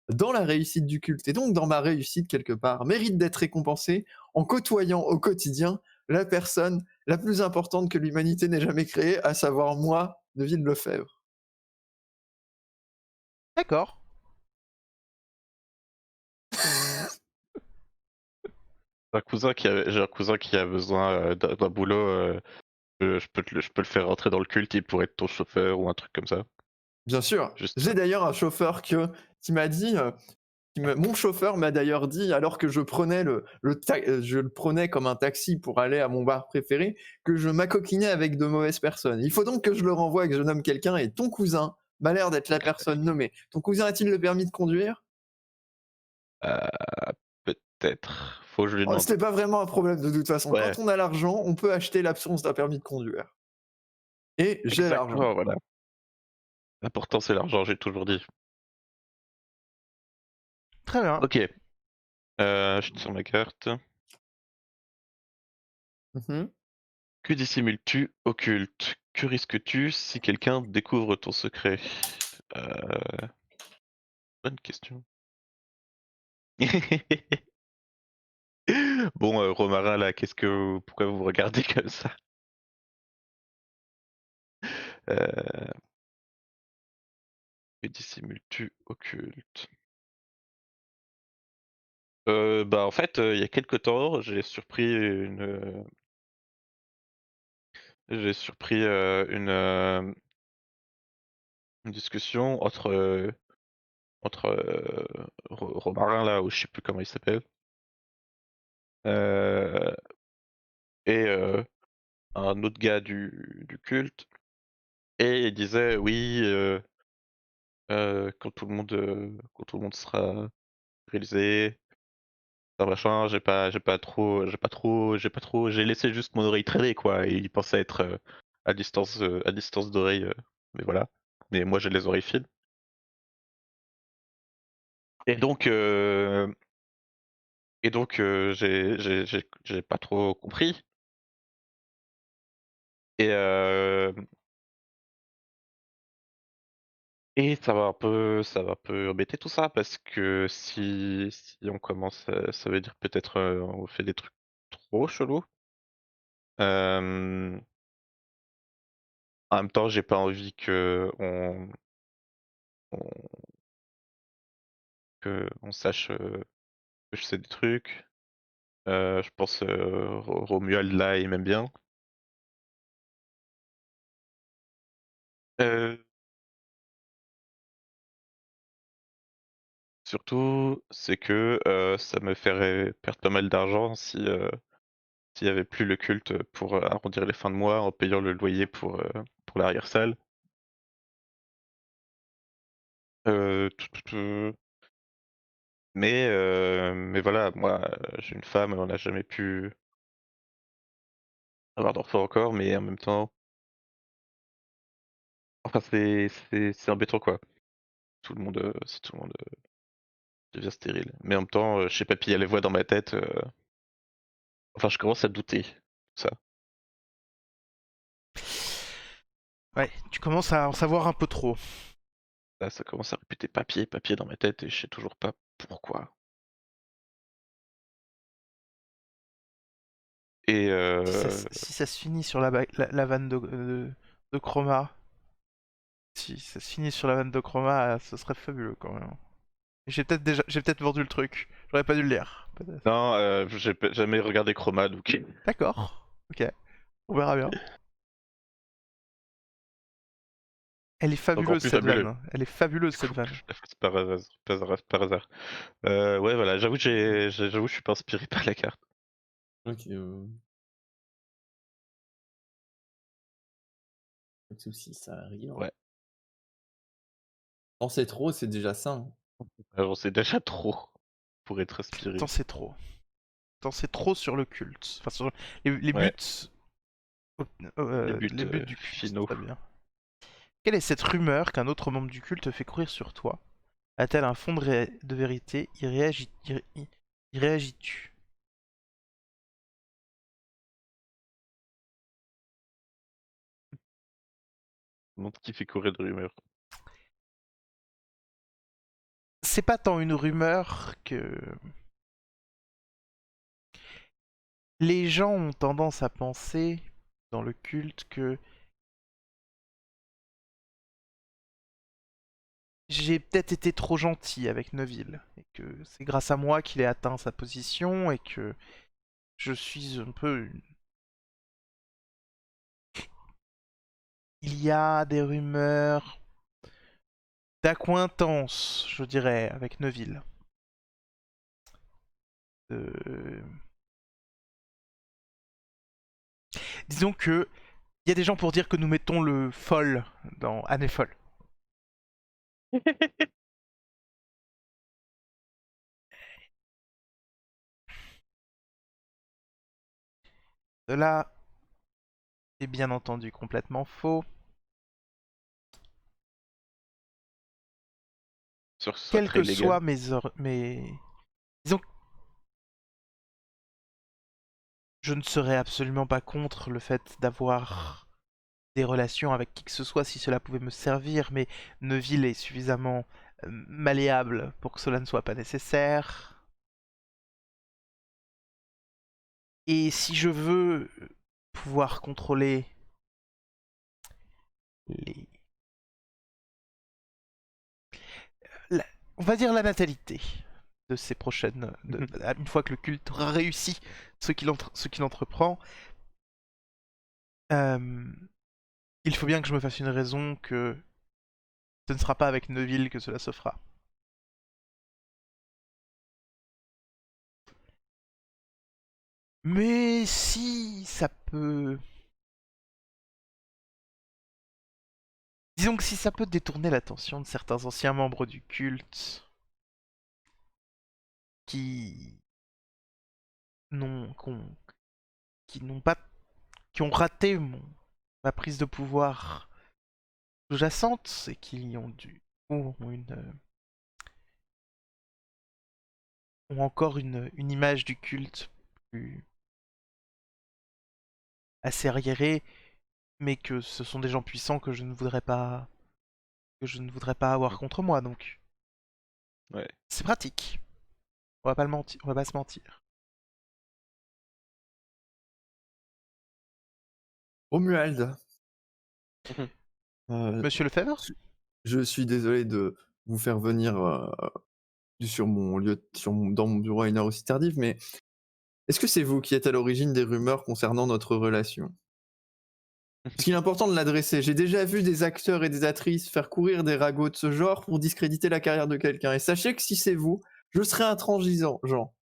[SPEAKER 3] dans la réussite du culte, et donc dans ma réussite quelque part, méritent d'être récompensés en côtoyant au quotidien la personne la plus importante que l'humanité n'ait jamais créée, à savoir moi, Neville Lefebvre.
[SPEAKER 1] D'accord.
[SPEAKER 2] J'ai un cousin qui a besoin d'un boulot. Je peux le faire rentrer dans le culte, il pourrait être ton chauffeur ou un truc comme ça.
[SPEAKER 3] Bien sûr.
[SPEAKER 2] Juste.
[SPEAKER 3] J'ai d'ailleurs un chauffeur qui m'a dit, mon chauffeur m'a d'ailleurs dit, alors que je prenais je le prenais comme un taxi pour aller à mon bar préféré, que je m'acoquinais avec de mauvaises personnes. Il faut donc que je le renvoie et que je nomme quelqu'un, et ton cousin m'a l'air d'être la personne nommée. Ton cousin a-t-il le permis de conduire?
[SPEAKER 2] Euh, Peut-être. Faut que je lui
[SPEAKER 3] Oh,
[SPEAKER 2] demande.
[SPEAKER 3] c'était pas vraiment un problème de toute façon.
[SPEAKER 2] Ouais,
[SPEAKER 3] Quand on a l'argent, on peut acheter l'absence d'un permis de conduire. Et j'ai l'argent.
[SPEAKER 2] exactement, voilà. L'important c'est l'argent, j'ai toujours dit.
[SPEAKER 1] Très bien.
[SPEAKER 2] Ok. Je tire ma carte.
[SPEAKER 3] Mhm.
[SPEAKER 2] Que dissimules-tu au culte? Que risques-tu si quelqu'un découvre ton secret? Bonne question. Bon, Romarin là, pourquoi vous me regardez comme ça? Euh, Que dissimules-tu au culte? Bah en fait, il y a quelque temps, j'ai surpris une discussion entre Romarin là, ou je sais plus comment il s'appelle, euh, et un autre gars du culte, et il disait oui, quand tout le monde sera réalisé, ça machin, j'ai laissé juste mon oreille traîner quoi, et il pensait être à distance d'oreille, mais voilà. Mais moi j'ai les oreilles fines. Et donc, j'ai pas trop compris. Et, euh, et ça va un peu embêter tout ça parce que si on commence, ça veut dire peut-être on fait des trucs trop chelous. Euh, En même temps, j'ai pas envie on, on sache que je sais des trucs. Je pense Romuald là, il m'aime bien. Euh, Surtout, c'est que ça me ferait perdre pas mal d'argent si s'il y avait plus le culte pour arrondir les fins de mois en payant le loyer pour l'arrière-salle. Tout. Mais voilà, moi j'ai une femme, on n'a jamais pu avoir d'enfant encore, mais en même temps, enfin c'est embêtant quoi. Si tout le monde devient stérile. Mais en même temps, je sais pas, puis il y a les voix dans ma tête. Enfin, je commence à douter. Ça.
[SPEAKER 1] Ouais, tu commences à en savoir un peu trop.
[SPEAKER 2] Là, ça commence à répéter papier, papier dans ma tête et je sais toujours pas pourquoi. Et
[SPEAKER 1] Si ça se finit sur la vanne de Chroma, si ça se finit sur la vanne de Chroma, ce serait fabuleux quand même. J'ai peut-être vendu le truc. J'aurais pas dû le lire. Peut-être.
[SPEAKER 2] non, j'ai jamais regardé Chroma, donc
[SPEAKER 1] D'accord. Ok. On verra bien. Elle est
[SPEAKER 2] encore
[SPEAKER 1] fabuleuse
[SPEAKER 2] plus
[SPEAKER 1] cette
[SPEAKER 2] fabuleux.
[SPEAKER 1] vanne. Elle est fabuleuse
[SPEAKER 2] Du
[SPEAKER 1] cette
[SPEAKER 2] coup, que
[SPEAKER 1] vanne.
[SPEAKER 2] je la fasse par hasard. Ouais, voilà, j'avoue, je suis pas inspiré par la carte.
[SPEAKER 3] Ok. Pas de soucis, ça arrive.
[SPEAKER 2] Ouais,
[SPEAKER 3] Quand c'est trop, c'est déjà ça, hein.
[SPEAKER 2] j'en sais déjà trop pour être
[SPEAKER 1] T'en
[SPEAKER 2] inspiré.
[SPEAKER 1] sais trop. T'en sais trop sur le culte. Enfin, sur les buts.
[SPEAKER 2] Ouais, les buts
[SPEAKER 1] Les buts du culte.
[SPEAKER 2] finaux.
[SPEAKER 1] Très bien. Quelle est cette rumeur qu'un autre membre du culte fait courir sur toi? A-t-elle un fond de vérité? Y réagis-tu?
[SPEAKER 2] Montre qui fait courir de rumeurs.
[SPEAKER 1] C'est pas tant une rumeur que les gens ont tendance à penser dans le culte que j'ai peut-être été trop gentil avec Neville et que c'est grâce à moi qu'il ait atteint sa position et que Je suis un peu... Il y a des rumeurs d'accointance, je dirais, avec Neuville. Euh, Disons que il y a des gens pour dire que nous mettons le folle dans Année folle. Cela est bien entendu complètement faux.
[SPEAKER 2] Sûr que ce soit
[SPEAKER 1] Quelles
[SPEAKER 2] très
[SPEAKER 1] que
[SPEAKER 2] illégal.
[SPEAKER 1] soient mes... Disons que je ne serais absolument pas contre le fait d'avoir des relations avec qui que ce soit si cela pouvait me servir, mais Neuville est suffisamment malléable pour que cela ne soit pas nécessaire. Et si je veux pouvoir contrôler les... on va dire la natalité de ces prochaines... une fois que le culte aura réussi ce qu'il entreprend, il faut bien que je me fasse une raison que ce ne sera pas avec Neuville que cela se fera. Mais si ça peut... Disons que si ça peut détourner l'attention de certains anciens membres du culte qui n'ont qui n'ont pas qui ont raté ma prise de pouvoir sous-jacente et qui ont ont encore une image du culte plus assez arriérée, mais que ce sont des gens puissants que je ne voudrais pas avoir contre moi, donc
[SPEAKER 2] Ouais.
[SPEAKER 1] c'est pratique. On va pas on va pas se mentir.
[SPEAKER 3] Romuald,
[SPEAKER 2] Mhm.
[SPEAKER 3] euh,
[SPEAKER 1] Monsieur Lefebvre?
[SPEAKER 3] je suis désolé de vous faire venir sur mon dans mon bureau à une heure aussi tardive, mais est-ce que c'est vous qui êtes à l'origine des rumeurs concernant notre relation? Parce qu'il est important de l'adresser. J'ai déjà vu des acteurs et des actrices faire courir des ragots de ce genre pour discréditer la carrière de quelqu'un. Et sachez que si c'est vous, je serai intransigeant, genre.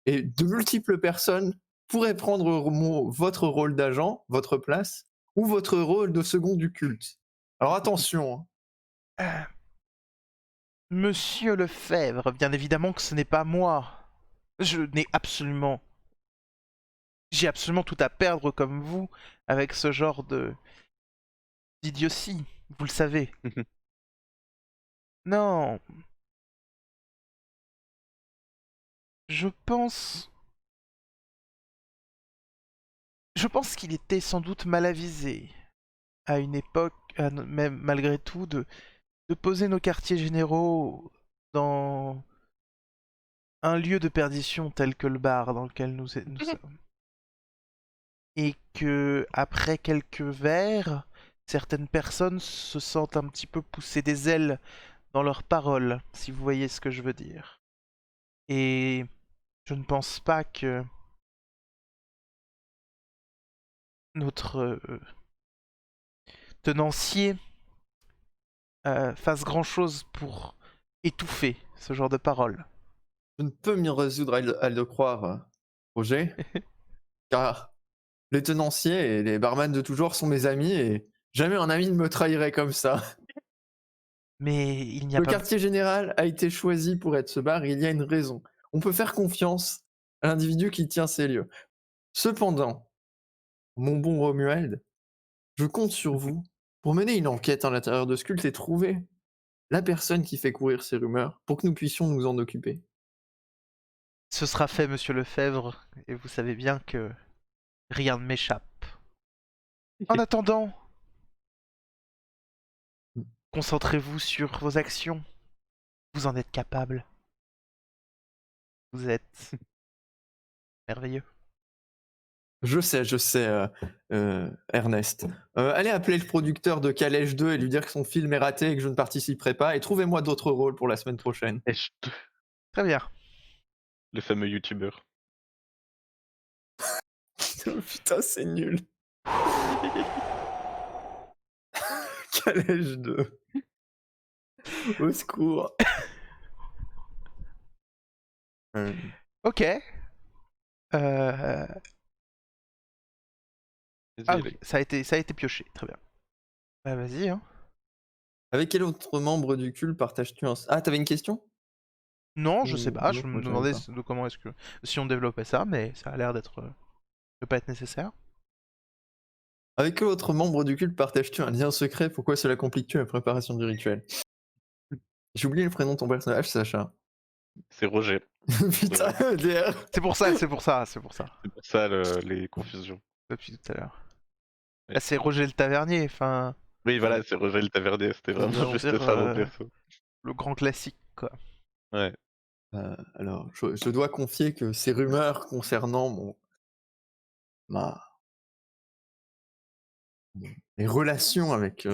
[SPEAKER 3] Et de multiples personnes pourraient prendre votre rôle d'agent, votre place, ou votre rôle de second du culte. Alors attention, hein.
[SPEAKER 1] Monsieur Lefebvre, bien évidemment que ce n'est pas moi. Je n'ai absolument... J'ai absolument tout à perdre comme vous avec ce genre de d'idiotie, vous le savez. Non, je pense... Je pense qu'il était sans doute mal avisé à une époque, même malgré tout, de poser nos quartiers généraux dans un lieu de perdition tel que le bar dans lequel nous sommes. Et que, après quelques verres, certaines personnes se sentent un petit peu pousser des ailes dans leurs paroles, si vous voyez ce que je veux dire. Et je ne pense pas que notre tenancier fasse grand-chose pour étouffer ce genre de paroles.
[SPEAKER 3] Je ne peux m'y résoudre à le croire, Roger, car les tenanciers et les barman de toujours sont mes amis et jamais un ami ne me trahirait comme ça.
[SPEAKER 1] Mais il n'y a
[SPEAKER 3] Le
[SPEAKER 1] pas...
[SPEAKER 3] quartier général a été choisi pour être ce bar et il y a une raison. On peut faire confiance à l'individu qui tient ces lieux. Cependant, mon bon Romuald, je compte sur vous pour mener une enquête à l'intérieur de ce culte et trouver la personne qui fait courir ces rumeurs pour que nous puissions nous en occuper.
[SPEAKER 1] Ce sera fait, monsieur Lefebvre, et vous savez bien que rien ne m'échappe. En attendant, concentrez-vous sur vos actions. Vous en êtes capable. Vous êtes merveilleux.
[SPEAKER 3] Je sais, Ernest. Allez appeler le producteur de Calèche 2 et lui dire que son film est raté et que je ne participerai pas, et trouvez-moi d'autres rôles pour la semaine prochaine.
[SPEAKER 2] Et
[SPEAKER 1] Très bien.
[SPEAKER 2] le fameux youtubeur.
[SPEAKER 3] Putain, c'est nul. Calèche 2. Au secours.
[SPEAKER 1] Ok. Ah
[SPEAKER 2] Vas-y,
[SPEAKER 1] oui, ça a été pioché, très bien. Bah vas-y, hein.
[SPEAKER 3] Avec quel autre membre du culte partages-tu un... Ah, t'avais une question?
[SPEAKER 1] Non, je sais pas,
[SPEAKER 3] Non,
[SPEAKER 1] je me
[SPEAKER 3] moi j'en avais
[SPEAKER 1] demandais
[SPEAKER 3] pas.
[SPEAKER 1] de comment est-ce que... si on développait ça, mais ça a l'air d'être... de pas être nécessaire.
[SPEAKER 3] Avec quel autre membre du culte partages-tu un lien secret? Pourquoi cela complique-tu la préparation du rituel? J'ai oublié le prénom de ton personnage, Sacha.
[SPEAKER 2] c'est Roger.
[SPEAKER 3] Putain, EDR.
[SPEAKER 1] C'est pour ça, c'est pour ça, c'est pour ça.
[SPEAKER 2] C'est pour ça les confusions.
[SPEAKER 1] Depuis tout à l'heure.
[SPEAKER 2] Ouais.
[SPEAKER 1] Là, c'est Roger le Tavernier, enfin...
[SPEAKER 2] Oui, voilà, c'est Roger le Tavernier, c'était
[SPEAKER 1] on
[SPEAKER 2] vraiment
[SPEAKER 1] va
[SPEAKER 2] juste
[SPEAKER 1] dire,
[SPEAKER 2] ça mon perso.
[SPEAKER 1] le grand classique, quoi.
[SPEAKER 2] Ouais.
[SPEAKER 3] Alors, je dois confier que ces rumeurs concernant ma, mes relations avec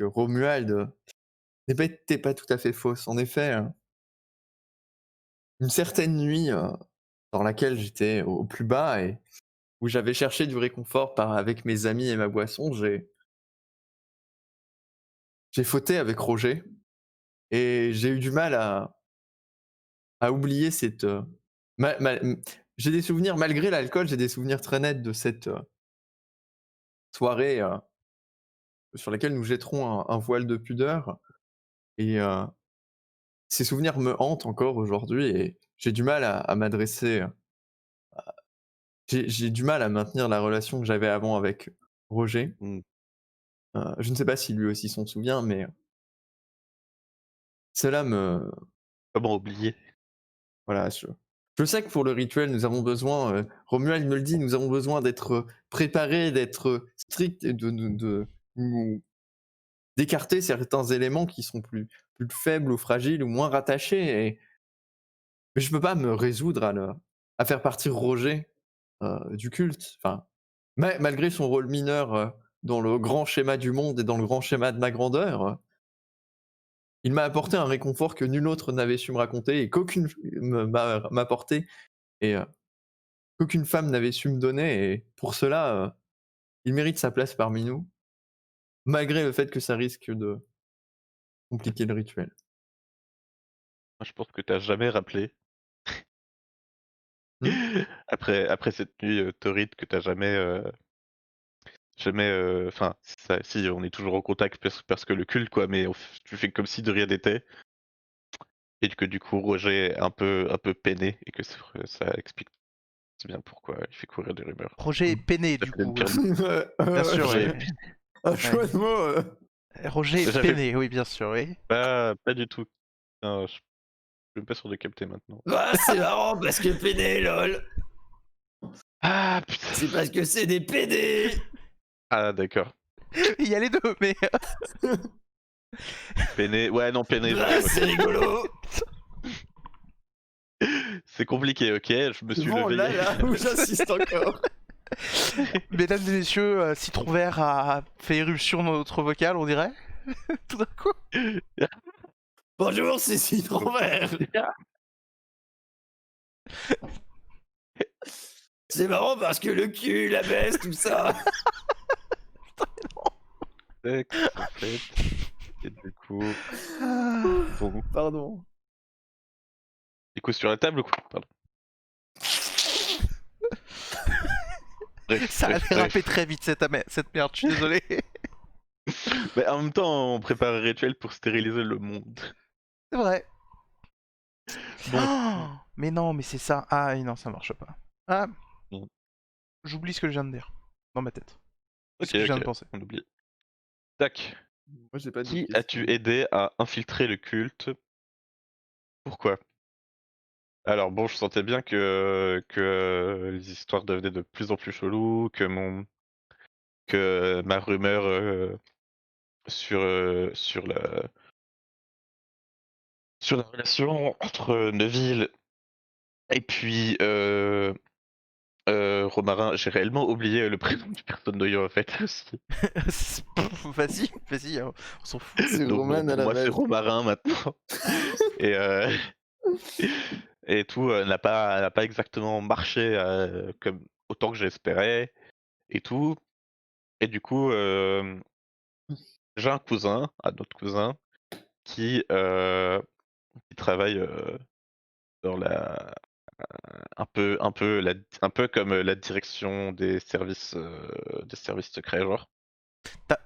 [SPEAKER 3] Romuald n'étaient pas tout à fait fausses. En effet, une certaine nuit dans laquelle j'étais au plus bas et où j'avais cherché du réconfort avec mes amis et ma boisson, j'ai fauté avec Roger et j'ai eu du mal à oublier cette... j'ai des souvenirs, malgré l'alcool, j'ai des souvenirs très nets de cette soirée sur laquelle nous jetterons un voile de pudeur. Et ces souvenirs me hantent encore aujourd'hui et j'ai du mal à m'adresser. J'ai du mal à maintenir la relation que j'avais avant avec Roger.
[SPEAKER 2] Mmh.
[SPEAKER 3] Je ne sais pas si lui aussi s'en souvient, mais cela me...
[SPEAKER 2] Comment oublier?
[SPEAKER 3] Voilà, je sais que pour le rituel, nous avons besoin, Romuald me le dit, nous avons besoin d'être préparés, d'être stricts et de nous d'écarter certains éléments qui sont plus faibles ou fragiles ou moins rattachés. Mais je peux pas me résoudre à faire partir Roger du culte. Enfin, malgré son rôle mineur dans le grand schéma du monde et dans le grand schéma de ma grandeur, il m'a apporté un réconfort que nul autre n'avait su me raconter et qu'aucune m'a apporté et qu'aucune femme n'avait su me donner. Et pour cela, il mérite sa place parmi nous, malgré le fait que ça risque de compliquer le rituel.
[SPEAKER 2] Moi, je pense que t'as jamais rappelé.
[SPEAKER 3] Mmh.
[SPEAKER 2] Après cette nuit, torride que t'as jamais, enfin, si on est toujours en contact parce que le culte quoi, mais tu fais comme si de rien n'était et que du coup Roger est un peu peiné et que ça explique bien pourquoi il fait courir des rumeurs.
[SPEAKER 1] Roger est peiné,
[SPEAKER 2] Ça
[SPEAKER 1] du
[SPEAKER 2] fait une
[SPEAKER 1] coup.
[SPEAKER 2] pire
[SPEAKER 1] Bien sûr,
[SPEAKER 2] Roger
[SPEAKER 1] ouais.
[SPEAKER 3] Un choix de mots.
[SPEAKER 1] Roger est
[SPEAKER 2] J'avais
[SPEAKER 1] peiné, oui, bien sûr, oui.
[SPEAKER 2] pas du tout. Non, je suis même pas sûr de capter maintenant.
[SPEAKER 3] Ah, c'est marrant parce que PD, lol.
[SPEAKER 2] Ah putain!
[SPEAKER 3] C'est parce que c'est des PD.
[SPEAKER 2] Ah d'accord.
[SPEAKER 1] Il y a les deux, mais...
[SPEAKER 2] Peiné, ouais non peiné,
[SPEAKER 3] Ah, c'est rigolo.
[SPEAKER 2] c'est compliqué, OK, je me suis
[SPEAKER 3] Bon,
[SPEAKER 2] levé.
[SPEAKER 3] là où j'insiste encore.
[SPEAKER 1] Mesdames et messieurs, Citron Vert a fait éruption dans notre vocal, on dirait. Tout d'un coup.
[SPEAKER 3] Bonjour, c'est Citron Vert. C'est marrant parce que le cul, la baisse, tout ça.
[SPEAKER 2] Tac, en fait. Et du coup, bon,
[SPEAKER 3] Pardon.
[SPEAKER 2] du coup sur la table ou quoi? Pardon. Bref,
[SPEAKER 1] Ça a
[SPEAKER 2] bref,
[SPEAKER 1] dérapé
[SPEAKER 2] bref.
[SPEAKER 1] très vite cette merde, je suis désolé.
[SPEAKER 2] Mais en même temps, on prépare un rituel pour stériliser le monde.
[SPEAKER 1] C'est vrai.
[SPEAKER 2] Bon.
[SPEAKER 1] Oh, mais non, mais c'est ça. Ah non, ça marche pas. Ah.
[SPEAKER 2] Mm.
[SPEAKER 1] J'oublie ce que je viens de dire. Dans ma tête.
[SPEAKER 2] Ok,
[SPEAKER 1] Ce que je viens
[SPEAKER 2] ok,
[SPEAKER 1] de penser.
[SPEAKER 2] on oublie. Tac.
[SPEAKER 3] Moi, j'ai pas de
[SPEAKER 2] Qui
[SPEAKER 3] question.
[SPEAKER 2] as-tu aidé à infiltrer le culte? Pourquoi? Alors bon, je sentais bien que les histoires devenaient de plus en plus cheloues, que ma rumeur sur la relation entre Neville et puis Romarin, j'ai réellement oublié le prénom du personnage noyau en fait aussi.
[SPEAKER 1] Vas-y, vas-y, on s'en fout.
[SPEAKER 3] C'est
[SPEAKER 2] Donc
[SPEAKER 3] Roman
[SPEAKER 2] bon,
[SPEAKER 3] à
[SPEAKER 2] pour
[SPEAKER 3] la
[SPEAKER 2] moi c'est
[SPEAKER 3] base.
[SPEAKER 2] Romarin maintenant. Et et tout n'a pas exactement marché autant que j'espérais et tout. Et du coup, j'ai un autre cousin qui, qui travaille, dans la un peu comme, la direction des services secrets, genre.
[SPEAKER 1] T'as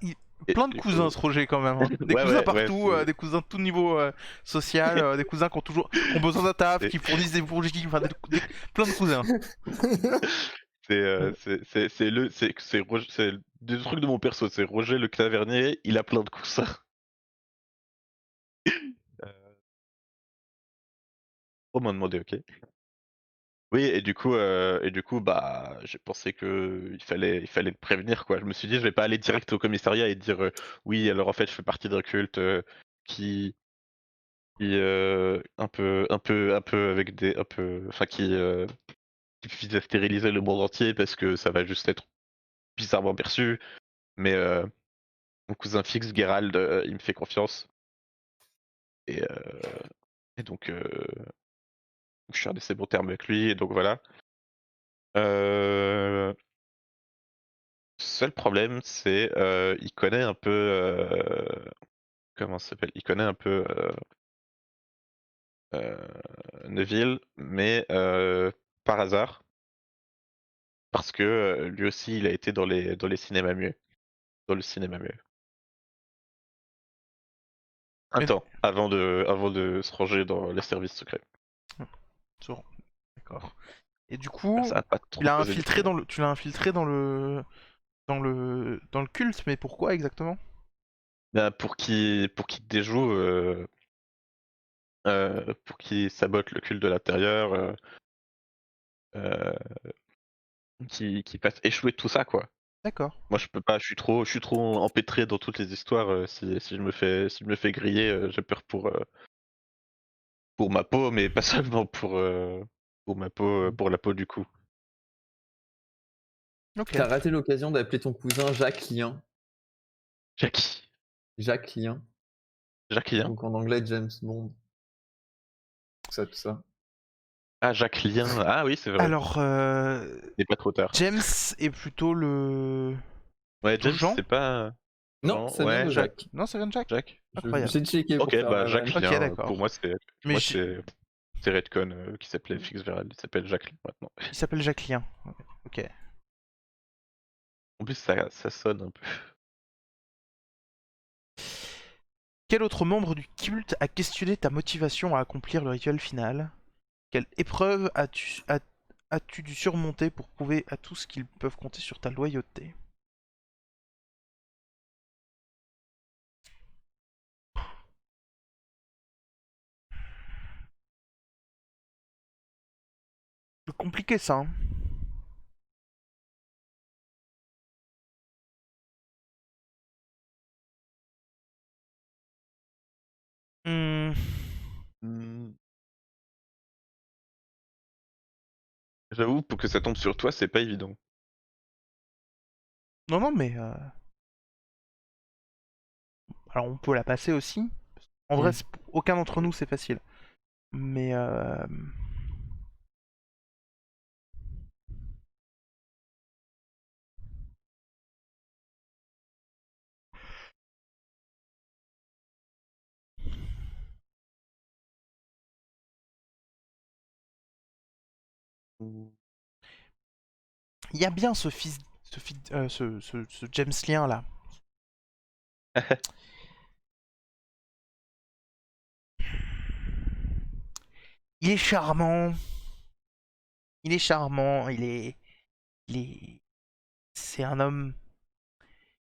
[SPEAKER 2] Et
[SPEAKER 1] plein de
[SPEAKER 2] du
[SPEAKER 1] cousins,
[SPEAKER 2] coup
[SPEAKER 1] ce Roger, quand même, hein. Des
[SPEAKER 2] ouais,
[SPEAKER 1] cousins
[SPEAKER 2] ouais,
[SPEAKER 1] partout, des cousins de tout niveau social, des cousins qui ont besoin d'un taf,
[SPEAKER 2] c'est
[SPEAKER 1] qui fournissent des projets, enfin plein de cousins.
[SPEAKER 2] c'est des trucs de mon perso, c'est Roger le Clavernier, il a plein de coussins. On m'a demandé, OK. Oui et du coup, bah, j'ai pensé que il fallait le prévenir, quoi. Je me suis dit: «Je vais pas aller direct au commissariat et dire, "Oui, alors en fait, je fais partie d'un culte, qui un peu avec des un peu enfin qui vise à stériliser le monde entier parce que ça va juste être bizarrement perçu." Mais, mon cousin fixe, Gerald, il me fait confiance et heu et donc, je suis en assez bons termes avec lui et donc voilà. Heu Seul problème, c'est, il connaît un peu, comment ça s'appelle? Il connaît un peu, Neville, mais, par hasard, parce que, lui aussi, il a été dans les cinémas muets, dans le cinéma muet. Un
[SPEAKER 1] Mais...
[SPEAKER 2] temps, avant de se ranger dans les services secrets.
[SPEAKER 1] D'accord. Et du
[SPEAKER 2] Ah,
[SPEAKER 1] coup,
[SPEAKER 2] ça a pas trop posé de problème.
[SPEAKER 1] tu l'as infiltré dans le culte, mais pourquoi exactement?
[SPEAKER 2] Bah, pour qu'il déjoue, pour qu'il sabote le culte de l'intérieur, heu, qu'il fasse échouer tout ça, quoi.
[SPEAKER 1] D'accord.
[SPEAKER 2] Moi, je peux pas, je suis trop empêtré dans toutes les histoires, si je me fais griller, j'ai peur pour ma peau, mais pas seulement pour ma peau, pour la peau du cou.
[SPEAKER 1] Ok.
[SPEAKER 3] T'as raté l'occasion d'appeler ton cousin Jacques Lien.
[SPEAKER 2] Jackie.
[SPEAKER 3] Jacques Lien.
[SPEAKER 2] Jacquelien?
[SPEAKER 3] Donc en anglais James Bond. Tout ça.
[SPEAKER 2] Ah, Jacquelien, ah oui, c'est vrai.
[SPEAKER 1] Alors,
[SPEAKER 2] Il est pas trop tard.
[SPEAKER 1] James est plutôt
[SPEAKER 2] Ouais,
[SPEAKER 1] plutôt
[SPEAKER 2] James,
[SPEAKER 1] Jean?
[SPEAKER 2] c'est pas
[SPEAKER 3] Non,
[SPEAKER 2] Jean,
[SPEAKER 3] ça vient
[SPEAKER 2] ouais,
[SPEAKER 3] de
[SPEAKER 1] Jacques.
[SPEAKER 3] Jacques.
[SPEAKER 1] Non, ça vient de Jacques. Incroyable.
[SPEAKER 3] J'ai checké pour
[SPEAKER 2] OK,
[SPEAKER 3] faire
[SPEAKER 2] bah,
[SPEAKER 3] la vanne.
[SPEAKER 1] Ok,
[SPEAKER 2] Jacquelien,
[SPEAKER 1] d'accord. Mais
[SPEAKER 2] c'est Redcon, qui s'appelait Fix Viral, il s'appelle Jacquelin maintenant.
[SPEAKER 1] il s'appelle Jacques Lien. Ok.
[SPEAKER 2] En plus, ça sonne un peu.
[SPEAKER 1] Quel autre membre du culte a questionné ta motivation à accomplir le rituel final? Quelle épreuve as-tu dû surmonter pour prouver à tous qu'ils peuvent compter sur ta loyauté? C'est compliqué ça, hein. Hmm.
[SPEAKER 2] Mmh, j'avoue, pour que ça tombe sur toi, c'est pas évident.
[SPEAKER 1] Non, non, mais alors on peut la passer aussi. En vrai,
[SPEAKER 3] Hmm.
[SPEAKER 1] aucun d'entre nous c'est facile. Mais
[SPEAKER 2] Mmh.
[SPEAKER 1] il y a bien ce James Lien là. Il est charmant. Il est charmant. C'est un homme.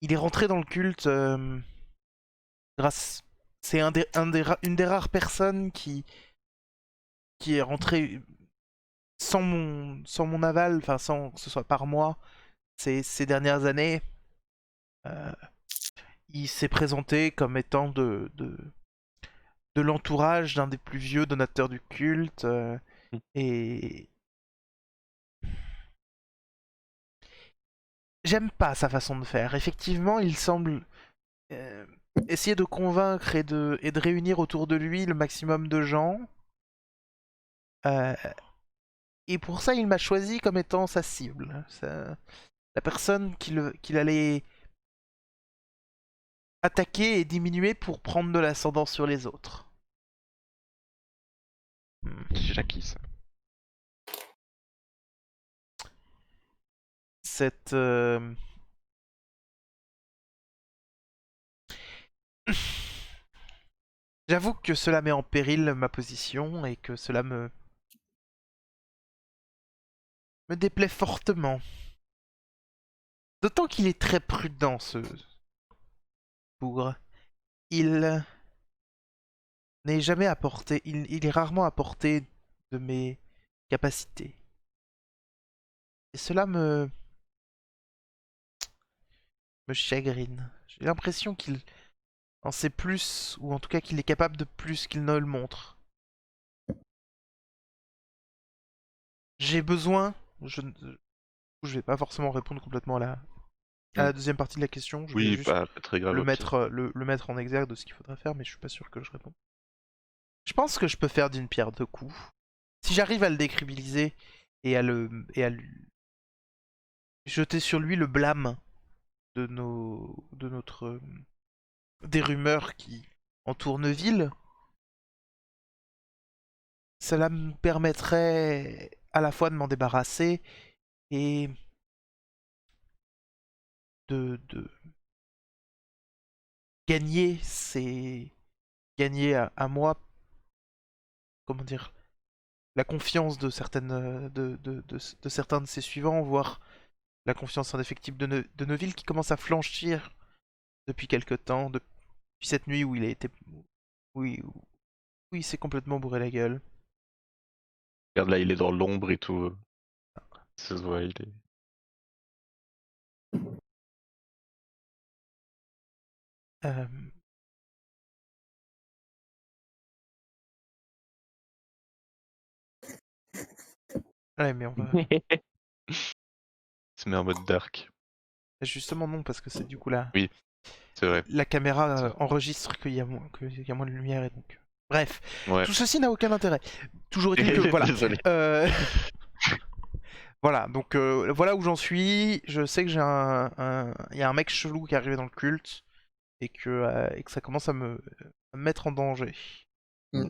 [SPEAKER 1] Il est rentré dans le culte grâce. C'est une des rares personnes qui est rentré sans mon aval, enfin sans que ce soit par moi, ces dernières années. Euh, il s'est présenté comme étant de l'entourage d'un des plus vieux donateurs du culte. Et j'aime pas sa façon de faire. Effectivement, il semble euh, essayer de convaincre et de réunir autour de lui le maximum de gens. Euh, Et pour ça, il m'a choisi comme étant sa cible. La personne qu'il allait attaquer et diminuer pour prendre de l'ascendant sur les autres.
[SPEAKER 2] C'est déjà qui ça?
[SPEAKER 1] Cette... J'avoue que cela met en péril ma position et que cela me déplaît fortement. D'autant qu'il est très prudent, ce bougre. Il n'est jamais à portée, il est rarement à portée de mes capacités. Et cela me chagrine. J'ai l'impression qu'il en sait plus, ou en tout cas qu'il est capable de plus qu'il ne le montre. J'ai besoin, je vais pas forcément répondre complètement à
[SPEAKER 2] Hmm.
[SPEAKER 1] la deuxième partie de la question, je vais
[SPEAKER 2] Oui,
[SPEAKER 1] juste
[SPEAKER 2] pas très grave au pire.
[SPEAKER 1] le mettre en exergue de ce qu'il faudrait faire, mais je suis pas sûr que je réponde. Je pense que je peux faire d'une pierre deux coups. Si j'arrive à le décrédibiliser et à lui jeter sur lui le blâme de notre des rumeurs qui entourent Neuville, cela me permettrait à la fois de m'en débarrasser et de gagner gagner à moi, comment dire, la confiance de certaines de certains de ses suivants, voire la confiance indéfectible de Neuville qui commence à flanchir depuis quelque temps, depuis cette nuit où il a été oui où il s'est complètement bourré la gueule.
[SPEAKER 2] Regarde là, il est dans l'ombre et tout. Ça se voit, il est.
[SPEAKER 1] Euh, ouais, mais on va
[SPEAKER 2] Il se met en mode dark.
[SPEAKER 1] justement non parce que c'est du coup là
[SPEAKER 2] Oui, c'est vrai.
[SPEAKER 1] la caméra
[SPEAKER 2] C'est vrai.
[SPEAKER 1] enregistre qu'il y a moins de lumière et donc. Bref,
[SPEAKER 2] Ouais.
[SPEAKER 1] tout ceci n'a aucun intérêt. Toujours est-il que voilà.
[SPEAKER 2] Désolé.
[SPEAKER 1] Euh, voilà, donc voilà où j'en suis. Je sais que il y a un mec chelou qui est arrivé dans le culte et que ça commence à me mettre en danger.
[SPEAKER 3] Mm.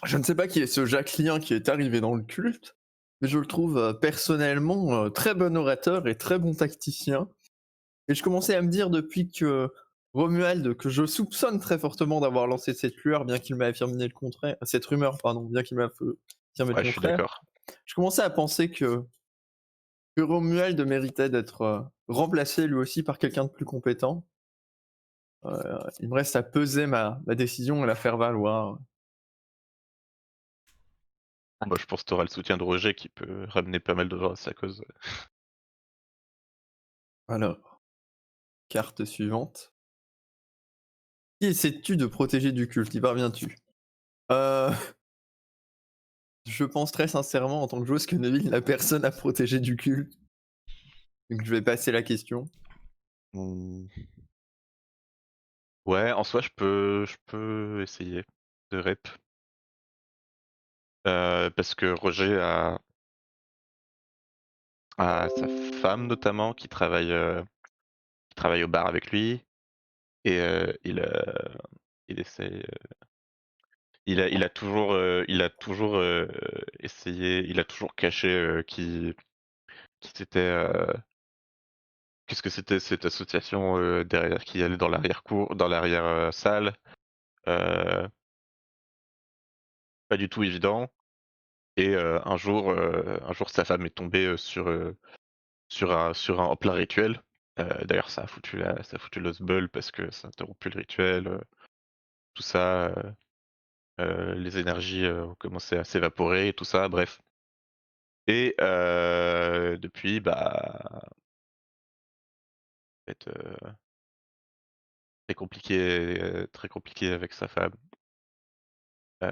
[SPEAKER 3] Je ne sais pas qui est ce Jacquelin qui est arrivé dans le culte, mais je le trouve personnellement très bon orateur et très bon tacticien. Et je commençais à me dire depuis que Romuald, que je soupçonne très fortement d'avoir lancé cette lueur, bien qu'il m'ait affirmé le contraire, cette rumeur, pardon, bien qu'il m'ait affirmé le
[SPEAKER 2] Ouais, je suis
[SPEAKER 3] contraire,
[SPEAKER 2] d'accord.
[SPEAKER 3] je commençais à penser que Romuald méritait d'être remplacé lui aussi par quelqu'un de plus compétent. Il me reste à peser ma décision et la faire valoir.
[SPEAKER 2] Moi, je pense que t'auras le soutien de Roger qui peut ramener pas mal de gens à sa cause.
[SPEAKER 3] Alors, carte suivante. Qui essaies-tu de protéger du culte? Y parviens-tu? Euh, je pense très sincèrement en tant que joueuse que Neville n'a personne à protéger du culte. Donc je vais passer la question.
[SPEAKER 2] Hmm. Ouais, en soi, je peux essayer de rep. Parce que Roger a sa femme notamment qui travaille au bar avec lui et il essaie. Il a toujours essayé, il a toujours caché qui c'était. Qu'est-ce que c'était cette association derrière qui allait dans l'arrière-cour, dans l'arrière salle. euh, Pas du tout évident. Et un jour, sa femme est tombée sur un en plein rituel. D'ailleurs, ça a foutu l'osbul parce que ça a interrompu le rituel, tout ça. Les énergies ont commencé à s'évaporer et tout ça, bref. Et depuis, bah, en fait, très compliqué avec sa femme. Heu,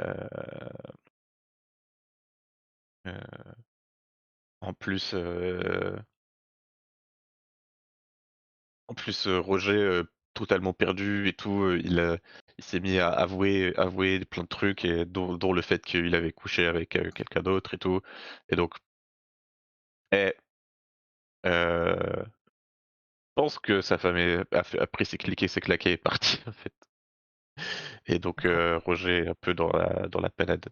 [SPEAKER 2] heu, en plus, Roger, totalement perdu et tout, il s'est mis à avouer plein de trucs et dont le fait qu'il avait couché avec quelqu'un d'autre et tout. Et donc, eh, je pense que sa femme a pris ses clics et ses claquets et est partie en fait. Et donc
[SPEAKER 1] D'accord.
[SPEAKER 2] Roger est un peu dans la panade.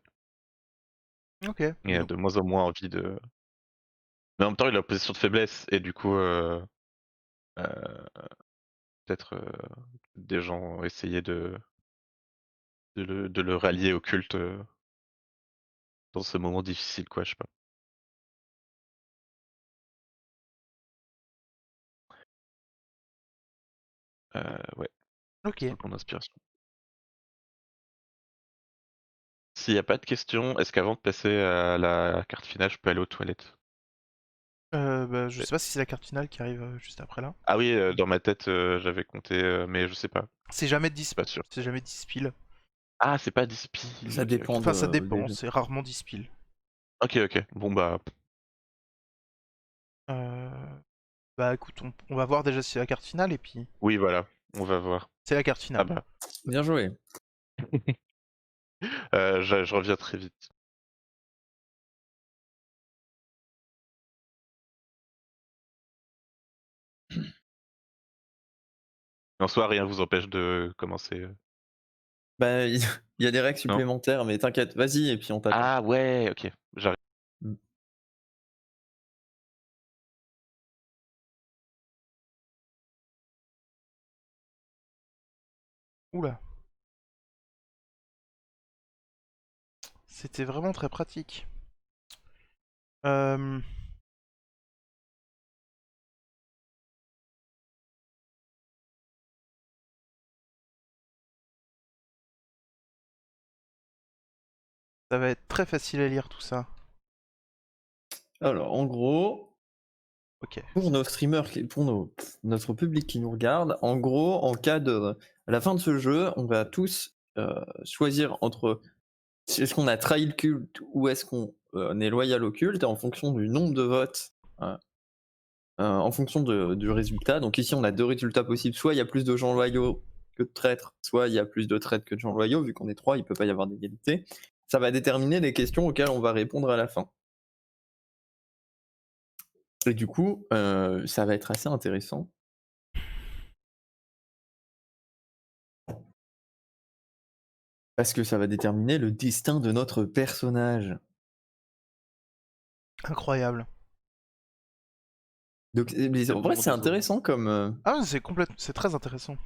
[SPEAKER 1] Ok.
[SPEAKER 2] Il a de moins en moins envie de. Mais en même temps, il est en position de faiblesse et du coup, peut-être des gens ont essayé de le rallier au culte dans ce moment difficile, quoi, je sais pas. Ouais,
[SPEAKER 1] Ok.
[SPEAKER 2] c'est mon inspiration. S'il n'y a pas de questions, est-ce qu'avant de passer à la carte finale, je peux aller aux toilettes?
[SPEAKER 1] Bah, je sais pas si c'est la carte finale qui arrive juste après là.
[SPEAKER 2] Ah oui, dans ma tête, j'avais compté, mais je sais pas.
[SPEAKER 1] C'est jamais
[SPEAKER 2] Je
[SPEAKER 1] 10,
[SPEAKER 2] suis pas sûr.
[SPEAKER 1] c'est jamais 10 piles.
[SPEAKER 2] Ah, c'est pas 10 piles.
[SPEAKER 3] Ça
[SPEAKER 2] Ok,
[SPEAKER 3] dépend
[SPEAKER 2] ok.
[SPEAKER 1] Enfin, ça
[SPEAKER 3] des
[SPEAKER 1] dépend,
[SPEAKER 3] jeux.
[SPEAKER 1] c'est rarement 10 piles.
[SPEAKER 2] Ok, ok. Bon bah,
[SPEAKER 1] Euh, Bah écoute, on va voir déjà si c'est la carte finale et puis.
[SPEAKER 2] oui, voilà, on va voir.
[SPEAKER 1] C'est la carte
[SPEAKER 2] Ah
[SPEAKER 1] finale.
[SPEAKER 2] bah,
[SPEAKER 3] Bien joué.
[SPEAKER 2] je reviens très vite. En soi, rien vous empêche de commencer.
[SPEAKER 3] Bah, il y a des règles
[SPEAKER 2] Non?
[SPEAKER 3] supplémentaires, mais t'inquiète, vas-y et puis on t'attend.
[SPEAKER 2] Ah ouais, ok. J'arrive.
[SPEAKER 3] Mm.
[SPEAKER 1] Oula. C'était vraiment très pratique. Euh... Ça va être très facile à lire tout ça.
[SPEAKER 3] Alors, en gros,
[SPEAKER 1] Ok.
[SPEAKER 3] pour nos streamers, notre public qui nous regarde, en gros, à la fin de ce jeu, on va tous choisir entre est-ce qu'on a trahi le culte ou est-ce qu'on est loyal au culte, et en fonction du nombre de votes, euh, en fonction du résultat. Donc ici, on a deux résultats possibles. Soit il y a plus de gens loyaux que de traîtres, soit il y a plus de traîtres que de gens loyaux. Vu qu'on est trois, il ne peut pas y avoir d'égalité. Ça va déterminer les questions auxquelles on va répondre à la fin. Et du coup, ça va être assez intéressant. Parce que ça va déterminer le destin de notre personnage.
[SPEAKER 1] Incroyable.
[SPEAKER 3] Donc, mais en vrai, c'est intéressant comme.
[SPEAKER 1] Ah, c'est très intéressant.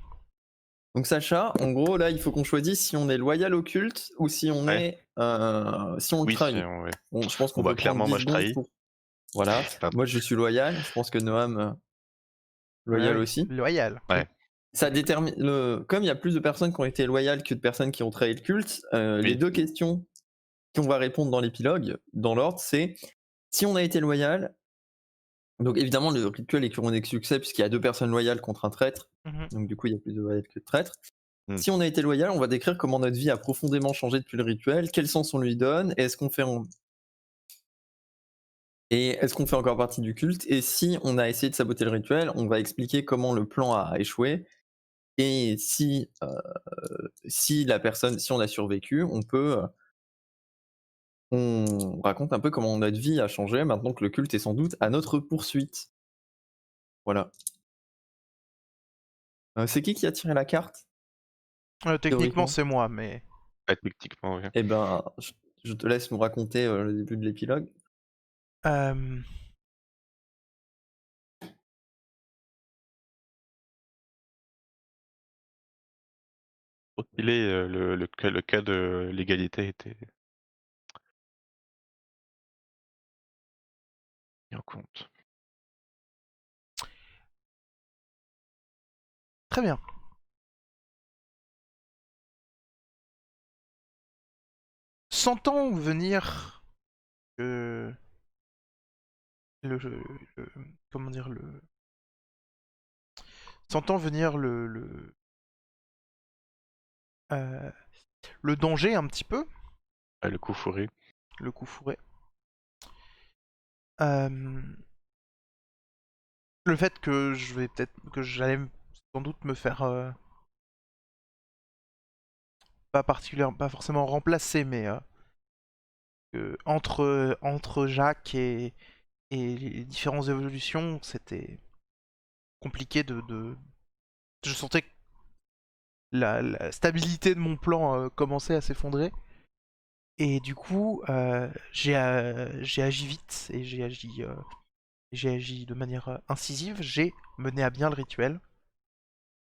[SPEAKER 3] Donc, Sacha, en gros, là, il faut qu'on choisisse si on est loyal au culte ou si on
[SPEAKER 2] Ouais.
[SPEAKER 3] est. Si on le
[SPEAKER 2] Oui,
[SPEAKER 3] trahit.
[SPEAKER 2] ouais.
[SPEAKER 3] Bon, je pense
[SPEAKER 2] Bon
[SPEAKER 3] qu'on
[SPEAKER 2] bah,
[SPEAKER 3] peut prendre
[SPEAKER 2] clairement,
[SPEAKER 3] 10
[SPEAKER 2] moi je
[SPEAKER 3] secondes
[SPEAKER 2] trahis.
[SPEAKER 3] pour. Voilà.
[SPEAKER 2] Pardon.
[SPEAKER 3] Moi, je suis loyal. Je pense que Noam,
[SPEAKER 1] Ouais,
[SPEAKER 3] loyal
[SPEAKER 1] oui.
[SPEAKER 3] aussi.
[SPEAKER 1] Loyal.
[SPEAKER 2] Ouais.
[SPEAKER 3] Ça détermine. Comme il y a plus de personnes qui ont été loyales que de personnes qui ont trahi le culte, les
[SPEAKER 2] Oui.
[SPEAKER 3] deux questions qu'on va répondre dans l'épilogue, dans l'ordre, c'est si on a été loyal. Donc évidemment, le rituel est couronné de succès puisqu'il y a deux personnes loyales contre un traître.
[SPEAKER 1] Mhm.
[SPEAKER 3] Donc du coup, il y a plus de loyales que de traîtres.
[SPEAKER 2] Mm.
[SPEAKER 3] Si on a été loyal, on va décrire comment notre vie a profondément changé depuis le rituel, quel sens on lui donne, et est-ce qu'on fait encore partie du culte. Et si on a essayé de saboter le rituel, on va expliquer comment le plan a échoué. Et si si on a survécu, on raconte un peu comment notre vie a changé maintenant que le culte est sans doute à notre poursuite. Voilà. C'est qui a tiré la carte,
[SPEAKER 1] Techniquement,
[SPEAKER 3] théoriquement?
[SPEAKER 1] c'est moi, mais.
[SPEAKER 2] Ouais, techniquement, ouais.
[SPEAKER 3] Eh ben, je te laisse nous raconter le début de l'épilogue.
[SPEAKER 1] Euh...
[SPEAKER 2] Il est le cas de l'égalité était mis en compte.
[SPEAKER 1] Très bien. Sentant venir que comment dire sentant venir euh, le danger un petit peu,
[SPEAKER 2] Le coup fourré.
[SPEAKER 1] le coup fourré. Euh, le fait que j'allais sans doute me faire pas forcément remplacé, mais entre Jacques et les différentes évolutions, c'était compliqué Je sentais que la stabilité de mon plan commençait à s'effondrer. Et du coup, j'ai agi vite et j'ai agi de manière incisive. J'ai mené à bien le rituel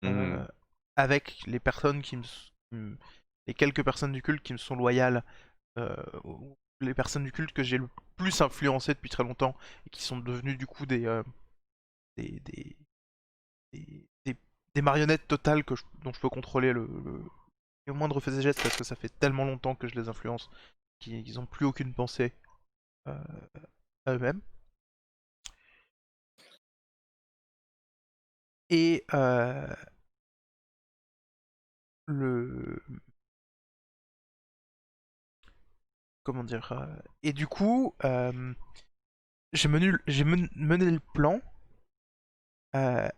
[SPEAKER 2] Hmm.
[SPEAKER 1] euh, avec les personnes les quelques personnes du culte qui me sont loyales, ou les personnes du culte que j'ai le plus influencé depuis très longtemps et qui sont devenues du coup des, des, des- des marionnettes totales dont je peux contrôler le moindre fait et geste parce que ça fait tellement longtemps que je les influence qu'ils n'ont plus aucune pensée euh, à eux-mêmes. Et le. Comment dire Et du coup, mené le plan euh,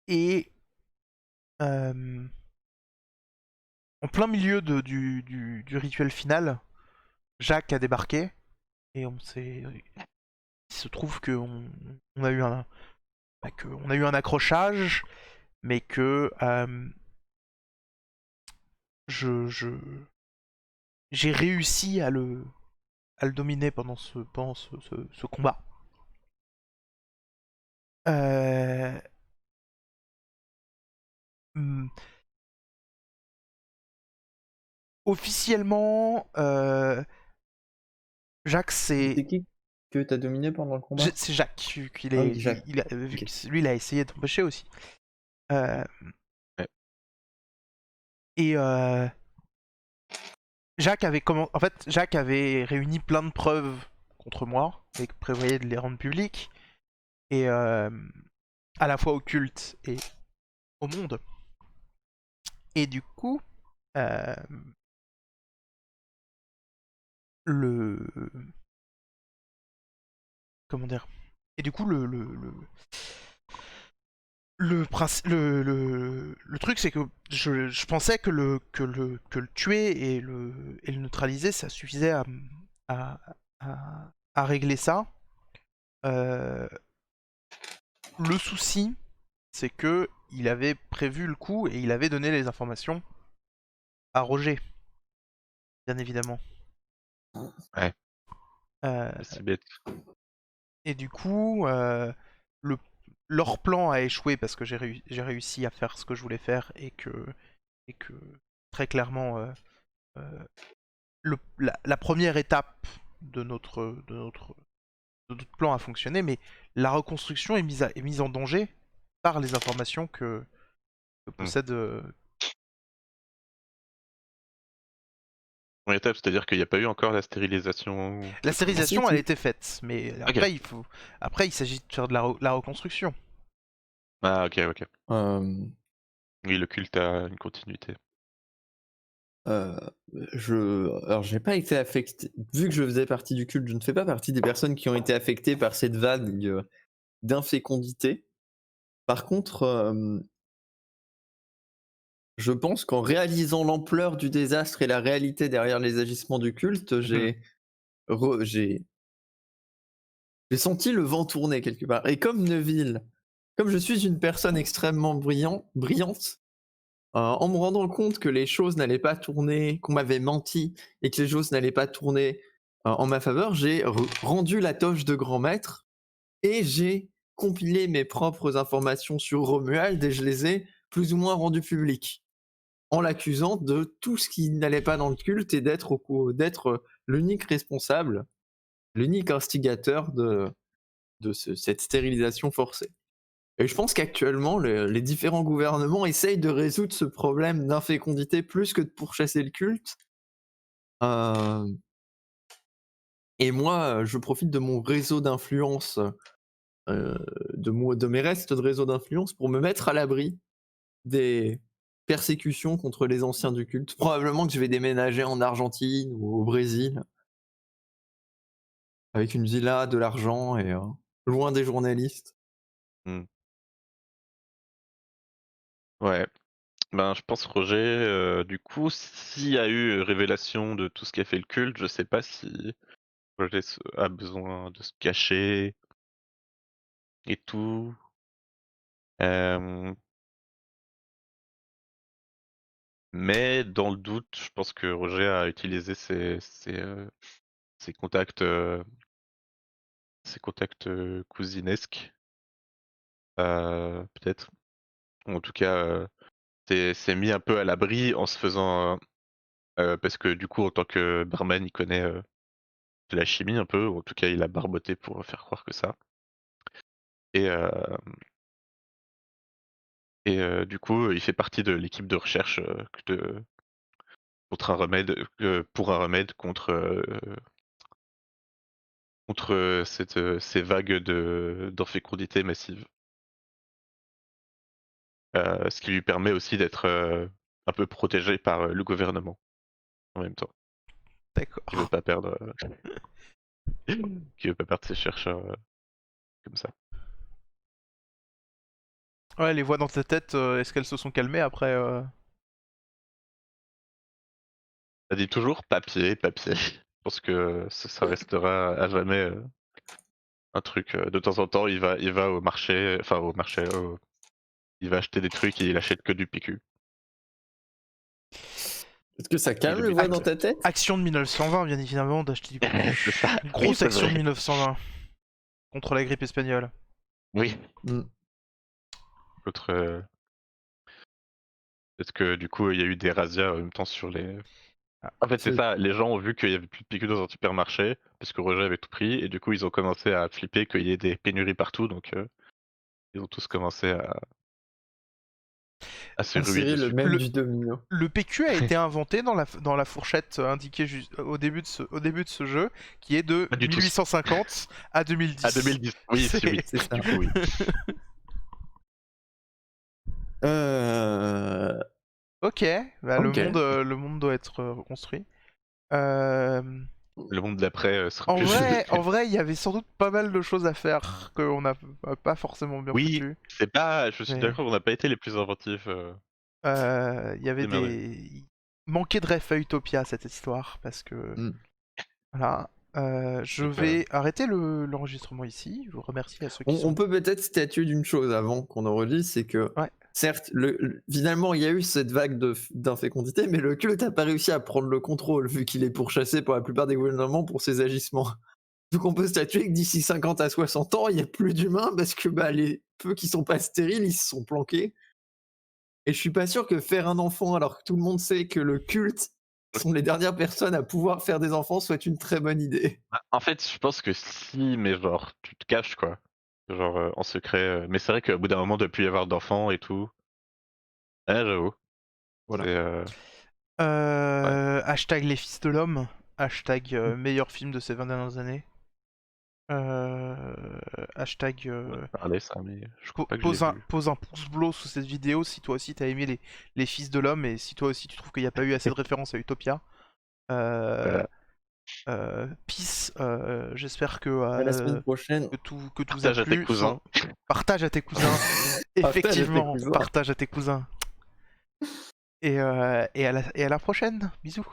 [SPEAKER 1] et euh, en plein milieu du rituel final, Jacques a débarqué et il se trouve on a eu on a eu un accrochage, mais que je j'ai réussi à le dominer pendant ce combat. Euh, hmm, Officiellement, Jacques
[SPEAKER 3] C'est qui que t'as dominé pendant le combat?
[SPEAKER 1] c'est Jacques, vu qu'il
[SPEAKER 3] Ah
[SPEAKER 1] est,
[SPEAKER 3] oui, Jacques.
[SPEAKER 1] vu
[SPEAKER 3] Ok.
[SPEAKER 1] que lui, il a essayé d'empêcher aussi. Euh,
[SPEAKER 2] Ouais.
[SPEAKER 1] et en fait, Jacques avait réuni plein de preuves contre moi et prévoyait de les rendre publiques, et à la fois au culte et au monde. Et du coup, euh, le comment dire Et du coup, le truc, c'est que je pensais que le tuer et le neutraliser, ça suffisait à, à régler ça. Euh, le souci, c'est que il avait prévu le coup et il avait donné les informations à Roger, bien évidemment.
[SPEAKER 2] Ouais,
[SPEAKER 1] Euh,
[SPEAKER 2] pas si bête.
[SPEAKER 1] et du coup, le, leur plan a échoué parce que j'ai réussi à faire ce que je voulais faire et que très clairement, la première étape de notre plan a fonctionné, mais la reconstruction est mise en danger par les informations que
[SPEAKER 2] Hmm.
[SPEAKER 1] possède.
[SPEAKER 2] Première étape, c'est-à-dire qu'il n'y a pas eu encore la stérilisation
[SPEAKER 1] La
[SPEAKER 2] de tout le
[SPEAKER 3] Ah
[SPEAKER 2] monde.
[SPEAKER 3] si,
[SPEAKER 1] stérilisation, elle a
[SPEAKER 3] si.
[SPEAKER 1] été faite, mais
[SPEAKER 2] Ok.
[SPEAKER 1] après, il s'agit de faire de la reconstruction.
[SPEAKER 2] Ah, ok, ok.
[SPEAKER 3] Euh,
[SPEAKER 2] Oui, le culte a une continuité.
[SPEAKER 3] euh, alors, j'ai pas été affecté. Vu que je faisais partie du culte, je ne fais pas partie des personnes qui ont été affectées par cette vague d'infécondité. Par contre, je pense qu'en réalisant l'ampleur du désastre et la réalité derrière les agissements du culte,
[SPEAKER 1] Mhm.
[SPEAKER 3] re- j'ai j'ai senti le vent tourner quelque part. Et comme Neville, comme je suis une personne extrêmement brillante, en me rendant compte que les choses n'allaient pas tourner, qu'on m'avait menti et que les choses n'allaient pas tourner en ma faveur, j'ai rendu la toge de grand maître et j'ai compilé mes propres informations sur Romuald et je les ai plus ou moins rendues publiques en l'accusant de tout ce qui n'allait pas dans le culte et d'être l'unique responsable, l'unique instigateur de cette stérilisation forcée. Et je pense qu'actuellement, les différents gouvernements essayent de résoudre ce problème d'infécondité plus que de pourchasser le culte. Euh, et moi, je profite de mon réseau d'influence, euh, de mes restes de réseau d'influence pour me mettre à l'abri des persécutions contre les anciens du culte. Probablement que je vais déménager en Argentine ou au Brésil avec une villa, de l'argent et loin des journalistes.
[SPEAKER 2] Hmm. Ouais. Ben, je pense Roger, du coup, s'il y a eu révélation de tout ce qui a fait le culte, je sais pas si Roger a besoin de se cacher et tout. Mais dans le doute, je pense que Roger a utilisé ses contacts, cousinesques, peut-être. Ou en tout cas, s'est mis un peu à l'abri en se faisant, parce que du coup, en tant que barman, il connaît, de la chimie un peu, ou en tout cas, il a barboté pour faire croire que ça. Et du coup, il fait partie de l'équipe de recherche, contre un remède, pour un remède contre ces vagues d'infécondité massive. Ce qui lui permet aussi d'être, un peu protégé par, le gouvernement, en même temps. Qui veut
[SPEAKER 1] D'accord.
[SPEAKER 2] pas perdre, qui veut pas perdre ses chercheurs, comme ça.
[SPEAKER 1] Ouais, les voix dans ta tête, est-ce qu'elles se sont calmées après
[SPEAKER 2] Ça dit toujours papier, papier. Je pense que ça restera à jamais, un truc, de temps en temps, il va au marché, enfin au marché, il va acheter des trucs et il achète que du PQ.
[SPEAKER 3] Est-ce que ça
[SPEAKER 2] Et
[SPEAKER 3] calme
[SPEAKER 2] le
[SPEAKER 3] le
[SPEAKER 2] but
[SPEAKER 3] voix
[SPEAKER 2] c'est
[SPEAKER 3] dans
[SPEAKER 2] ça.
[SPEAKER 3] ta tête?
[SPEAKER 1] Action de 1920, bien évidemment, d'acheter du PQ.
[SPEAKER 2] C'est ça. Oui,
[SPEAKER 1] Grosse
[SPEAKER 2] c'est
[SPEAKER 1] action de
[SPEAKER 2] vrai.
[SPEAKER 1] 1920 contre la grippe espagnole.
[SPEAKER 2] Oui.
[SPEAKER 3] Mmh.
[SPEAKER 2] L'autre, peut-être que du coup, il y a eu des razzias en même temps sur les.
[SPEAKER 1] Ah,
[SPEAKER 2] En fait, c'est
[SPEAKER 3] C'est
[SPEAKER 2] ça. Les gens ont vu qu'il y avait plus de PQ dans un supermarché parce que Roger avait tout pris et du coup, ils ont commencé à flipper qu'il y ait des pénuries partout. Donc, ils ont tous commencé à se ruer
[SPEAKER 3] insérer le
[SPEAKER 2] dessus.
[SPEAKER 3] même
[SPEAKER 1] Le,
[SPEAKER 3] du domino.
[SPEAKER 1] le PQ a été inventé dans la fourchette indiquée au début de ce jeu, qui est de
[SPEAKER 2] Pas du tout.
[SPEAKER 1] 1850 à
[SPEAKER 2] À
[SPEAKER 1] 2010.
[SPEAKER 2] 2010. Oui, c'est oui.
[SPEAKER 3] C'est ça.
[SPEAKER 2] Du coup, oui.
[SPEAKER 1] Ok, bah
[SPEAKER 3] Ok.
[SPEAKER 1] le monde doit être reconstruit. Euh,
[SPEAKER 2] Le monde d'après sera plus.
[SPEAKER 1] en vrai, il y avait sans doute pas mal de choses à faire qu'on n'a pas forcément bien
[SPEAKER 2] Oui,
[SPEAKER 1] foutu.
[SPEAKER 2] c'est pas. Je suis
[SPEAKER 1] Mais
[SPEAKER 2] d'accord, on n'a pas été les plus inventifs.
[SPEAKER 1] il y avait
[SPEAKER 2] Démerdez.
[SPEAKER 1] il manquait de ref à Utopia cette histoire parce que
[SPEAKER 3] Mm.
[SPEAKER 1] voilà. Je
[SPEAKER 2] Donc,
[SPEAKER 1] vais arrêter l'enregistrement ici. Je vous remercie à ceux qui
[SPEAKER 3] On
[SPEAKER 1] sont.
[SPEAKER 3] peut peut-être statuer d'une chose avant qu'on enregistre, c'est que
[SPEAKER 1] Ouais.
[SPEAKER 3] certes, finalement, il y a eu cette vague d'infécondité, mais le culte n'a pas réussi à prendre le contrôle, vu qu'il est pourchassé par la plupart des gouvernements pour ses agissements. Donc on peut statuer que d'ici 50 à 60 ans, il n'y a plus d'humains, parce que les peu qui sont pas stériles, ils se sont planqués. Et je suis pas sûr que faire un enfant, alors que tout le monde sait que le culte sont les dernières personnes à pouvoir faire des enfants, soit une très bonne idée.
[SPEAKER 2] bah, en fait, je pense que si, mais genre, tu te caches quoi. Genre en secret. Mais c'est vrai qu'au bout d'un moment, de plus y avoir d'enfants et tout. Ouais, j'avoue.
[SPEAKER 3] Voilà.
[SPEAKER 2] C'est. Ouais.
[SPEAKER 1] Hashtag les fils de l'homme. Hashtag meilleur film de ces 20 dernières années. Hashtag
[SPEAKER 2] On en a parlé ça, mais je crois pas que je l'ai vu.
[SPEAKER 1] pose un pouce bleu sous cette vidéo si toi aussi t'as aimé les fils de l'homme et si toi aussi tu trouves qu'il n'y a pas eu assez de références à Utopia.
[SPEAKER 2] Voilà.
[SPEAKER 1] Peace, j'espère
[SPEAKER 3] À la semaine prochaine.
[SPEAKER 1] que tout vous a
[SPEAKER 2] Partage à tes
[SPEAKER 1] plu.
[SPEAKER 2] cousins.
[SPEAKER 1] Partage à tes cousins. Effectivement,
[SPEAKER 3] cousins.
[SPEAKER 1] partage à tes cousins. Et à la prochaine. Bisous.